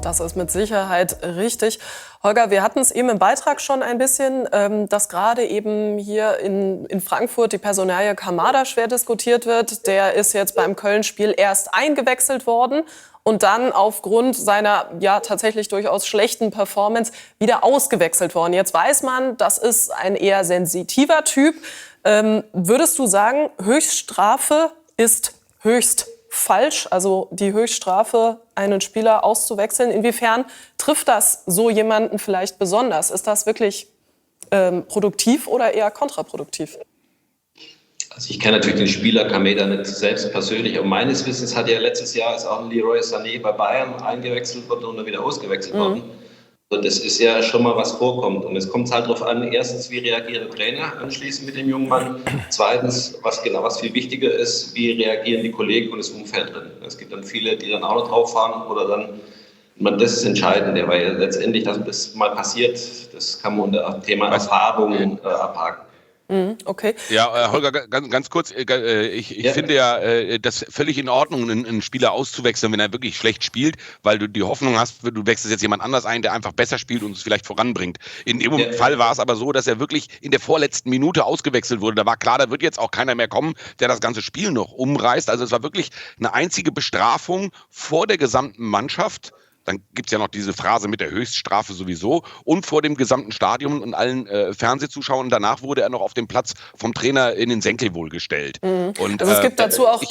Das ist mit Sicherheit richtig. Holger, wir hatten es eben im Beitrag schon ein bisschen, dass gerade eben hier in Frankfurt die Personalie Kamada schwer diskutiert wird. Der ist jetzt beim Köln-Spiel erst eingewechselt worden und dann aufgrund seiner ja tatsächlich durchaus schlechten Performance wieder ausgewechselt worden. Jetzt weiß man, das ist ein eher sensitiver Typ. Würdest du sagen, Höchststrafe ist höchst falsch, also die Höchststrafe, einen Spieler auszuwechseln? Inwiefern trifft das so jemanden vielleicht besonders? Ist das wirklich produktiv oder eher kontraproduktiv? Also ich kenne natürlich den Spieler Kamada nicht selbst persönlich, aber meines Wissens hat ja letztes Jahr ist auch ein Leroy Sané bei Bayern eingewechselt worden und dann wieder ausgewechselt worden. Und das ist ja schon mal was vorkommt. Und es kommt halt darauf an, erstens, wie reagiert der Trainer anschließend mit dem jungen Mann? Zweitens, was viel wichtiger ist, wie reagieren die Kollegen und das Umfeld drin? Es gibt dann viele, die dann auch noch drauf fahren oder dann, das ist entscheidend, weil ja letztendlich, dass das mal passiert, das kann man unter Thema Erfahrung abhaken. Okay. Ja, Holger, ganz kurz, ich finde ja, das völlig in Ordnung, einen Spieler auszuwechseln, wenn er wirklich schlecht spielt, weil du die Hoffnung hast, du wechselst jetzt jemand anders ein, der einfach besser spielt und es vielleicht voranbringt. In dem Fall war es aber so, dass er wirklich in der vorletzten Minute ausgewechselt wurde. Da war klar, da wird jetzt auch keiner mehr kommen, der das ganze Spiel noch umreißt. Also es war wirklich eine einzige Bestrafung vor der gesamten Mannschaft, Dann gibt es ja noch diese Phrase mit der Höchststrafe sowieso und vor dem gesamten Stadion und allen Fernsehzuschauern. Danach wurde er noch auf dem Platz vom Trainer in den Senkel wohl gestellt. Und, also es gibt dazu auch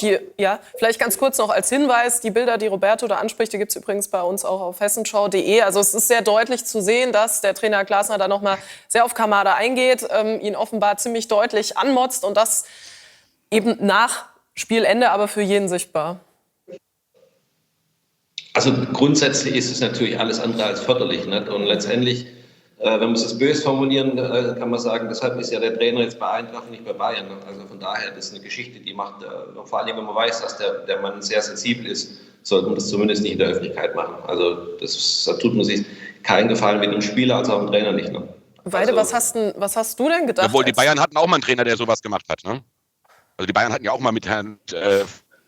vielleicht ganz kurz noch als Hinweis, die Bilder, die Roberto da anspricht, die gibt es übrigens bei uns auch auf hessenschau.de. Also es ist sehr deutlich zu sehen, dass der Trainer Glasner da nochmal sehr auf Kamada eingeht, ihn offenbar ziemlich deutlich anmotzt und das eben nach Spielende, aber für jeden sichtbar. Also grundsätzlich ist es natürlich alles andere als förderlich. Nicht? Und letztendlich, wenn wir es jetzt böse formulieren, kann man sagen, deshalb ist ja der Trainer jetzt bei Eintracht und nicht bei Bayern. Nicht? Also von daher, das ist eine Geschichte, die macht, vor allem wenn man weiß, dass der Mann sehr sensibel ist, sollte man das zumindest nicht in der Öffentlichkeit machen. Also da tut man sich keinen Gefallen mit dem Spieler, als auch dem Trainer nicht. Ne? Weide, was hast du denn gedacht? Obwohl, die Bayern hatten auch mal einen Trainer, der sowas gemacht hat. Ne? Also die Bayern hatten ja auch mal mit Herrn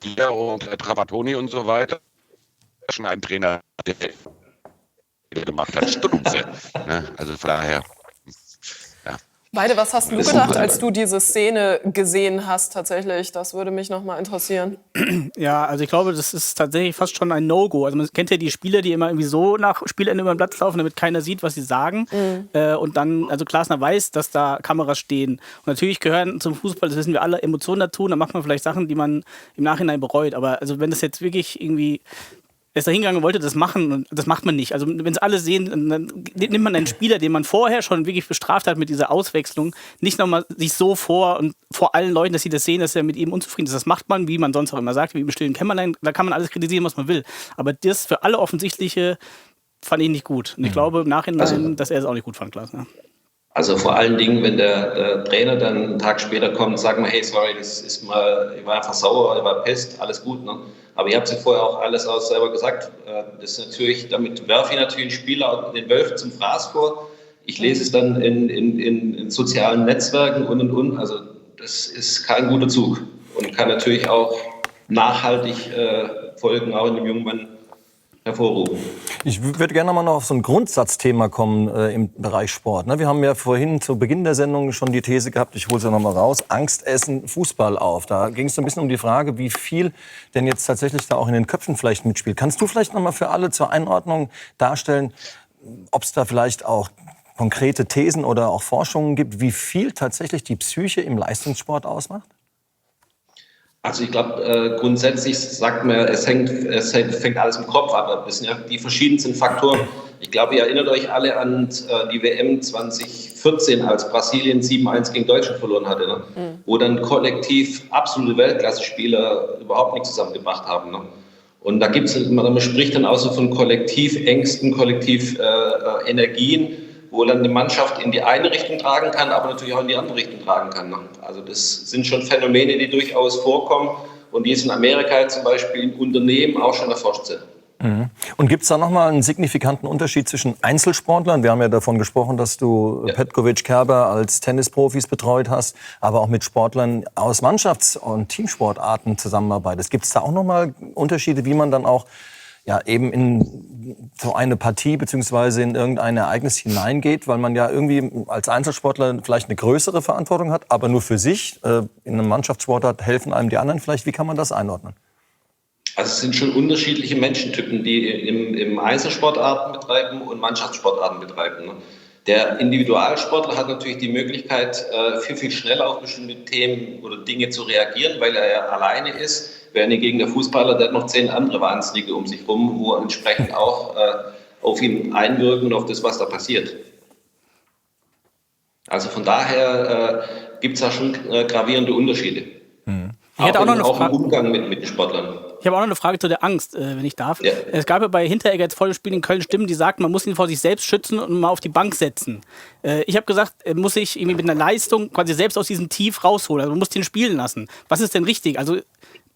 Fier und Trapattoni und so weiter schon einen Trainer, der gemacht hat. Stunze. Ne? Also von daher. Ja. Weide, was hast du gedacht, als du diese Szene gesehen hast tatsächlich? Das würde mich noch mal interessieren. Ja, also ich glaube, das ist tatsächlich fast schon ein No-Go. Also man kennt ja die Spieler, die immer irgendwie so nach Spielende über den Platz laufen, damit keiner sieht, was sie sagen. Und dann, also Glasner weiß, dass da Kameras stehen. Und natürlich gehören zum Fußball, das wissen wir alle, Emotionen dazu. Dann macht man vielleicht Sachen, die man im Nachhinein bereut. Aber also wenn das jetzt wirklich irgendwie er ist da hingegangen und wollte das machen und das macht man nicht. Also wenn es alle sehen, dann nimmt man einen Spieler, den man vorher schon wirklich bestraft hat mit dieser Auswechslung, nicht nochmal sich so vor und vor allen Leuten, dass sie das sehen, dass er mit ihm unzufrieden ist. Das macht man, wie man sonst auch immer sagt, wie im stillen Kämmerlein, da kann man alles kritisieren, was man will. Aber das für alle Offensichtliche fand ich nicht gut. Und ich glaube im Nachhinein, dass er es auch nicht gut fand, Glasner. Also vor allen Dingen, wenn der Trainer dann einen Tag später kommt und sagt, hey, sorry, ich war einfach sauer, ich war pisst, alles gut. Ne? Aber ihr habt ja vorher auch alles aus selber gesagt. Das ist natürlich, damit werfe ich natürlich einen Spieler den Wölfen zum Fraß vor. Ich lese es dann in sozialen Netzwerken und. Also das ist kein guter Zug und kann natürlich auch nachhaltig Folgen auch in dem jungen Mann hervorrufen. Ich würde gerne mal noch auf so ein Grundsatzthema kommen im Bereich Sport. Ne? Wir haben ja vorhin zu Beginn der Sendung schon die These gehabt, ich hole sie noch mal raus, Angst essen Fußball auf. Da ging es so ein bisschen um die Frage, wie viel denn jetzt tatsächlich da auch in den Köpfen vielleicht mitspielt. Kannst du vielleicht noch mal für alle zur Einordnung darstellen, ob es da vielleicht auch konkrete Thesen oder auch Forschungen gibt, wie viel tatsächlich die Psyche im Leistungssport ausmacht? Also ich glaube, grundsätzlich sagt man, es fängt alles im Kopf ab. Das sind ja die verschiedensten Faktoren. Ich glaube, ihr erinnert euch alle an die WM 2014, als Brasilien 7-1 gegen Deutschland verloren hatte, ne? Wo dann kollektiv absolute Weltklasse-Spieler überhaupt nichts zusammengebracht haben. Ne? Und da gibt es, man spricht dann auch so von Kollektivängsten, Kollektivenergien, wo dann die Mannschaft in die eine Richtung tragen kann, aber natürlich auch in die andere Richtung tragen kann. Ne? Also das sind schon Phänomene, die durchaus vorkommen und die jetzt in Amerika zum Beispiel in Unternehmen auch schon erforscht sind. Mhm. Und gibt es da nochmal einen signifikanten Unterschied zwischen Einzelsportlern? Wir haben ja davon gesprochen, dass du Petkovic, Kerber als Tennisprofis betreut hast, aber auch mit Sportlern aus Mannschafts- und Teamsportarten zusammenarbeitest. Gibt es da auch nochmal Unterschiede, wie man dann auch eben in so eine Partie beziehungsweise in irgendein Ereignis hineingeht, weil man ja irgendwie als Einzelsportler vielleicht eine größere Verantwortung hat, aber nur für sich. In einem Mannschaftssportart helfen einem die anderen vielleicht. Wie kann man das einordnen? Also es sind schon unterschiedliche Menschentypen, die im Einzelsportarten betreiben und Mannschaftssportarten betreiben. Ne? Der Individualsportler hat natürlich die Möglichkeit, viel schneller auf bestimmte Themen oder Dinge zu reagieren, weil er ja alleine ist. Während gegen der Fußballer, der hat noch 10 andere Wahnsinnige um sich rum, wo entsprechend auch auf ihn einwirken und auf das, was da passiert. Also von daher gibt es da schon gravierende Unterschiede. Ich hätte auch noch eine Frage. Im Umgang mit den Sportlern. Ich habe auch noch eine Frage zu der Angst, wenn ich darf. Ja. Es gab ja bei Hinteregger jetzt vor dem Spiel in Köln Stimmen, die sagten, man muss ihn vor sich selbst schützen und mal auf die Bank setzen. Ich habe gesagt, er muss sich irgendwie mit einer Leistung quasi selbst aus diesem Tief rausholen. Also man muss den spielen lassen. Was ist denn richtig? Also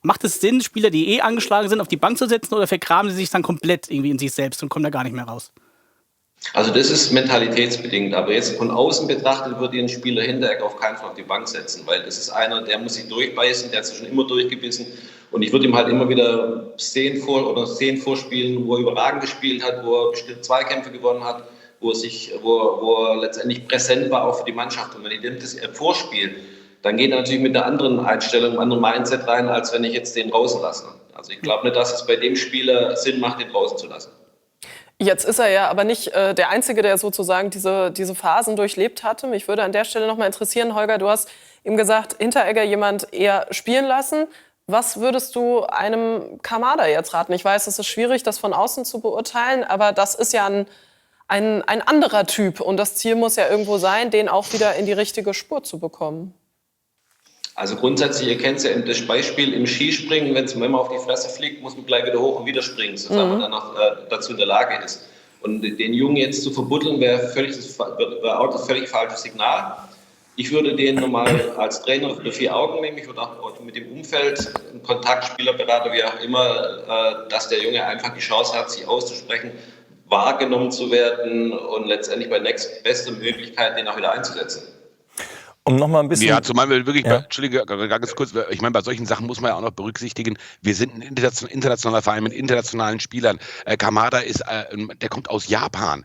macht es Sinn, Spieler, die angeschlagen sind, auf die Bank zu setzen oder vergraben sie sich dann komplett irgendwie in sich selbst und kommen da gar nicht mehr raus? Also das ist mentalitätsbedingt, aber jetzt von außen betrachtet würde ich einen Spieler Hinteregger auf keinen Fall auf die Bank setzen, weil das ist einer, der muss sich durchbeißen, der hat sich schon immer durchgebissen und ich würde ihm halt immer wieder Szenen vorspielen, wo er überragend gespielt hat, wo er bestimmt Zweikämpfe gewonnen hat, wo er letztendlich präsent war auch für die Mannschaft und wenn ich dem das vorspiele, dann geht er natürlich mit einer anderen Einstellung, einem anderen Mindset rein, als wenn ich jetzt den draußen lasse. Also ich glaube nicht, dass es bei dem Spieler Sinn macht, den draußen zu lassen. Jetzt ist er ja aber nicht der Einzige, der sozusagen diese Phasen durchlebt hatte. Mich würde an der Stelle noch mal interessieren, Holger, du hast ihm gesagt, Hinteregger jemand eher spielen lassen. Was würdest du einem Kamada jetzt raten? Ich weiß, es ist schwierig, das von außen zu beurteilen, aber das ist ja ein anderer Typ. Und das Ziel muss ja irgendwo sein, den auch wieder in die richtige Spur zu bekommen. Also grundsätzlich, ihr kennt ja das Beispiel im Skispringen, wenn man auf die Fresse fliegt, muss man gleich wieder hoch und wieder springen, sofern man dann noch dazu in der Lage ist. Und den Jungen jetzt zu verbuddeln, wäre auch das völlig falsche Signal. Ich würde den nochmal als Trainer unter 4 Augen nehmen. Ich würde auch mit dem Umfeld, Kontaktspieler, Berater, wie auch immer, dass der Junge einfach die Chance hat, sich auszusprechen, wahrgenommen zu werden und letztendlich bei nächstbester Möglichkeit den auch wieder einzusetzen. Um noch mal ein bisschen. Ja, zumal wir wirklich, Entschuldige, ganz kurz, ich meine, bei solchen Sachen muss man ja auch noch berücksichtigen, wir sind ein internationaler Verein mit internationalen Spielern. Kamada ist, der kommt aus Japan.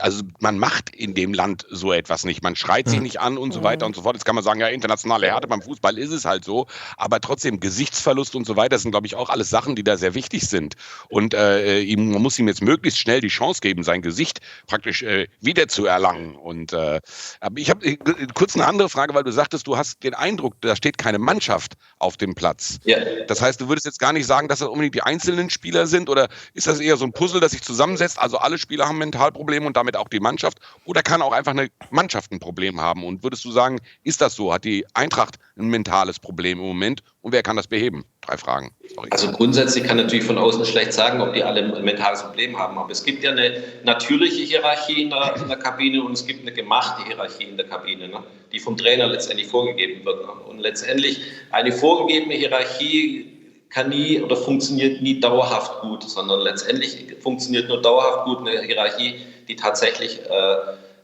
Also man macht in dem Land so etwas nicht. Man schreit sich nicht an und so weiter und so fort. Jetzt kann man sagen, ja, internationale Härte beim Fußball ist es halt so. Aber trotzdem, Gesichtsverlust und so weiter sind, glaube ich, auch alles Sachen, die da sehr wichtig sind. Und man muss ihm jetzt möglichst schnell die Chance geben, sein Gesicht praktisch wieder zu erlangen. Und aber ich habe kurz eine andere Frage, weil du sagtest, du hast den Eindruck, da steht keine Mannschaft auf dem Platz. Ja. Das heißt, du würdest jetzt gar nicht sagen, dass das unbedingt die einzelnen Spieler sind, oder ist das eher so ein Puzzle, das sich zusammensetzt? Also alle Spieler haben Mentalprobleme und damit auch die Mannschaft, oder kann auch einfach eine Mannschaft ein Problem haben? Und würdest du sagen, ist das so? Hat die Eintracht ein mentales Problem im Moment und wer kann das beheben? 3 Fragen. Sorry. Also grundsätzlich kann natürlich von außen schlecht sagen, ob die alle ein mentales Problem haben. Aber es gibt ja eine natürliche Hierarchie in der Kabine und es gibt eine gemachte Hierarchie in der Kabine, ne, die vom Trainer letztendlich vorgegeben wird. Ne. Und letztendlich eine vorgegebene Hierarchie kann nie oder funktioniert nie dauerhaft gut, sondern letztendlich funktioniert nur dauerhaft gut eine Hierarchie, die tatsächlich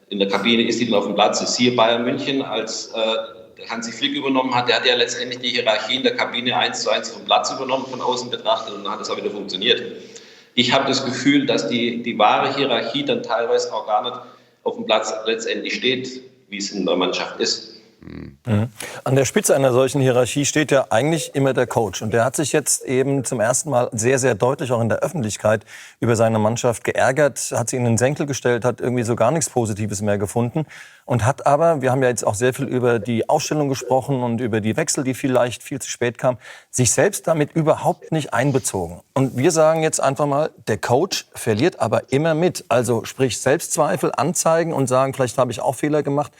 in der Kabine ist, die dann auf dem Platz ist. Siehe Bayern München, als Hansi Flick übernommen hat, der hat ja letztendlich die Hierarchie in der Kabine 1:1 vom Platz übernommen, von außen betrachtet, und dann hat es auch wieder funktioniert. Ich habe das Gefühl, dass die wahre Hierarchie dann teilweise auch gar nicht auf dem Platz letztendlich steht, wie es in der Mannschaft ist. An der Spitze einer solchen Hierarchie steht ja eigentlich immer der Coach. Und der hat sich jetzt eben zum ersten Mal sehr, sehr deutlich auch in der Öffentlichkeit über seine Mannschaft geärgert, hat sie in den Senkel gestellt, hat irgendwie so gar nichts Positives mehr gefunden. Und hat aber, wir haben ja jetzt auch sehr viel über die Ausstellung gesprochen und über die Wechsel, die vielleicht viel zu spät kamen, sich selbst damit überhaupt nicht einbezogen. Und wir sagen jetzt einfach mal, der Coach verliert aber immer mit. Also sprich Selbstzweifel anzeigen und sagen, vielleicht habe ich auch Fehler gemacht.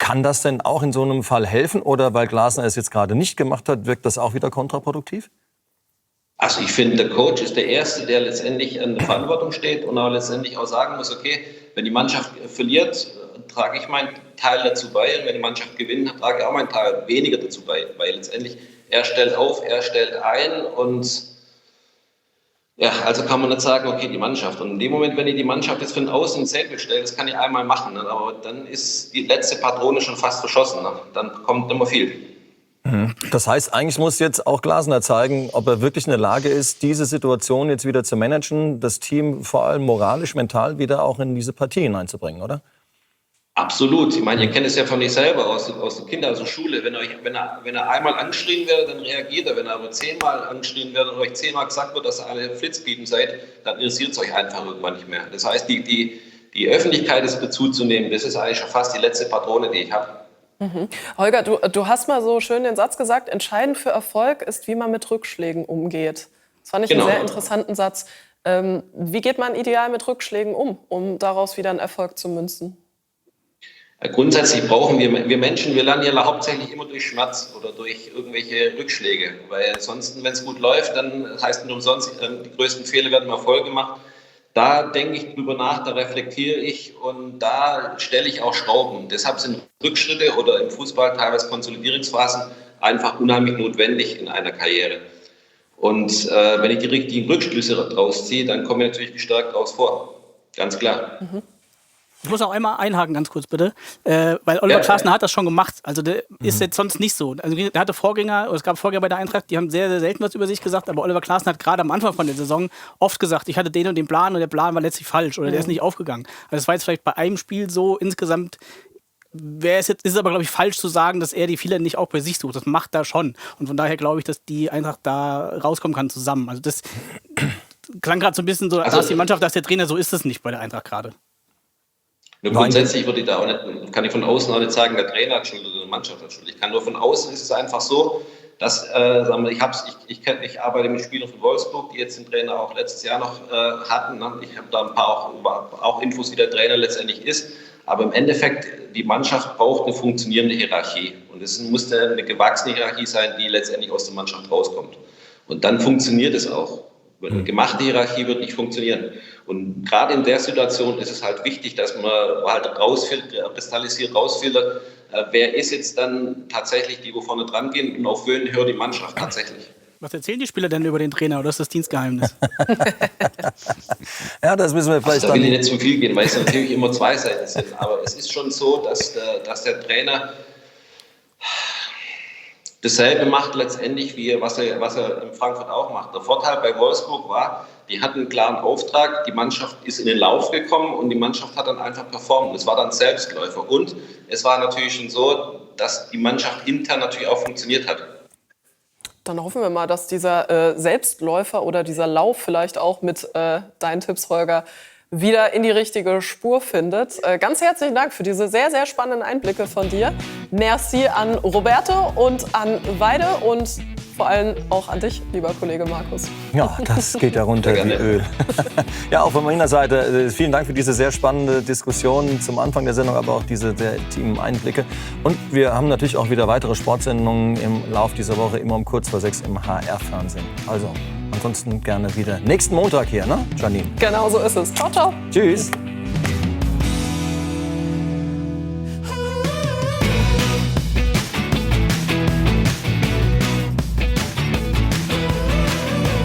Kann das denn auch in so einem Fall helfen? Oder weil Glasner es jetzt gerade nicht gemacht hat, wirkt das auch wieder kontraproduktiv? Also ich finde, der Coach ist der Erste, der letztendlich an der Verantwortung steht und auch letztendlich auch sagen muss, okay, wenn die Mannschaft verliert, trage ich meinen Teil dazu bei. Und wenn die Mannschaft gewinnt, trage ich auch meinen Teil weniger dazu bei. Weil letztendlich, er stellt auf, er stellt ein und ja, also kann man nicht sagen, okay, die Mannschaft. Und in dem Moment, wenn ich die Mannschaft jetzt von außen ins Senkel stelle, das kann ich einmal machen, ne? Aber dann ist die letzte Patrone schon fast verschossen. Ne? Dann kommt immer viel. Das heißt, eigentlich muss jetzt auch Glasner zeigen, ob er wirklich in der Lage ist, diese Situation jetzt wieder zu managen, das Team vor allem moralisch, mental wieder auch in diese Partie hineinzubringen, oder? Absolut. Ich meine, ihr kennt es ja von euch selber aus der Kinder, aus der Schule. Wenn er einmal angeschrien wird, dann reagiert er. Wenn er aber 10-mal angeschrien wird und euch 10-mal gesagt wird, dass ihr alle Flitzpiepen seid, dann interessiert es euch einfach irgendwann nicht mehr. Das heißt, die Öffentlichkeit dazu zu nehmen, das ist eigentlich schon fast die letzte Patrone, die ich habe. Holger, du hast mal so schön den Satz gesagt, entscheidend für Erfolg ist, wie man mit Rückschlägen umgeht. Das fand ich einen sehr interessanten Satz. Wie geht man ideal mit Rückschlägen um daraus wieder einen Erfolg zu münzen? Grundsätzlich brauchen wir Menschen, wir lernen ja hauptsächlich immer durch Schmerz oder durch irgendwelche Rückschläge. Weil ansonsten, wenn es gut läuft, dann heißt nicht umsonst, die größten Fehler werden im Erfolg gemacht. Da denke ich drüber nach, da reflektiere ich und da stelle ich auch Schrauben. Deshalb sind Rückschritte oder im Fußball teilweise Konsolidierungsphasen einfach unheimlich notwendig in einer Karriere. Und wenn ich die richtigen Rückschlüsse daraus ziehe, dann komme ich natürlich gestärkt daraus vor. Ganz klar. Ich muss auch einmal einhaken, ganz kurz bitte, weil Oliver Glasner hat das schon gemacht. Also der ist jetzt sonst nicht so. Also der hatte Vorgänger, oder es gab Vorgänger bei der Eintracht, die haben sehr, sehr selten was über sich gesagt, aber Oliver Glasner hat gerade am Anfang von der Saison oft gesagt, ich hatte den und den Plan und der Plan war letztlich falsch oder der ist nicht aufgegangen. Also das war jetzt vielleicht bei einem Spiel so, insgesamt ist es aber, glaube ich, falsch zu sagen, dass er die Fehler nicht auch bei sich sucht. Das macht er schon. Und von daher glaube ich, dass die Eintracht da rauskommen kann zusammen. Also das klang gerade so ein bisschen so, dass die Mannschaft, dass der Trainer, so ist es nicht bei der Eintracht gerade. Nur grundsätzlich würde ich da auch nicht, kann ich von außen auch nicht sagen, der Trainer hat Schuld oder die Mannschaft hat Schuld. Ich kann nur von außen, ist es einfach so, dass, sagen wir, ich arbeite mit Spielern von Wolfsburg, die jetzt den Trainer auch letztes Jahr noch hatten. Ne? Ich habe da ein paar auch Infos, wie der Trainer letztendlich ist. Aber im Endeffekt, die Mannschaft braucht eine funktionierende Hierarchie. Und es muss eine gewachsene Hierarchie sein, die letztendlich aus der Mannschaft rauskommt. Und dann funktioniert es auch. Eine gemachte Hierarchie wird nicht funktionieren. Und gerade in der Situation ist es halt wichtig, dass man halt kristallisiert rausfiltert, wer ist jetzt dann tatsächlich die, wo vorne dran gehen und auf wen hört die Mannschaft tatsächlich. Was erzählen die Spieler denn über den Trainer oder ist das Dienstgeheimnis? Ja, das müssen wir vielleicht da will ich nicht zu viel gehen, weil es natürlich immer zwei Seiten sind. Aber es ist schon so, dass der Trainer dasselbe macht letztendlich, wie was er in Frankfurt auch macht. Der Vorteil bei Wolfsburg war, die hatten einen klaren Auftrag, die Mannschaft ist in den Lauf gekommen und die Mannschaft hat dann einfach performt. Es war dann Selbstläufer. Und es war natürlich schon so, dass die Mannschaft intern natürlich auch funktioniert hat. Dann hoffen wir mal, dass dieser Selbstläufer oder dieser Lauf vielleicht auch mit deinen Tipps, Holger, wieder in die richtige Spur findet. Ganz herzlichen Dank für diese sehr, sehr spannenden Einblicke von dir. Merci an Roberto und an Weide und vor allem auch an dich, lieber Kollege Markus. Ja, das geht ja runter wie Öl. Ja, auch von meiner Seite vielen Dank für diese sehr spannende Diskussion zum Anfang der Sendung, aber auch diese sehr intimen Einblicke. Und wir haben natürlich auch wieder weitere Sportsendungen im Lauf dieser Woche, immer um kurz vor 6 im HR-Fernsehen. Also ansonsten gerne wieder nächsten Montag hier, ne, Janine? Genau so ist es. Ciao, ciao. Tschüss.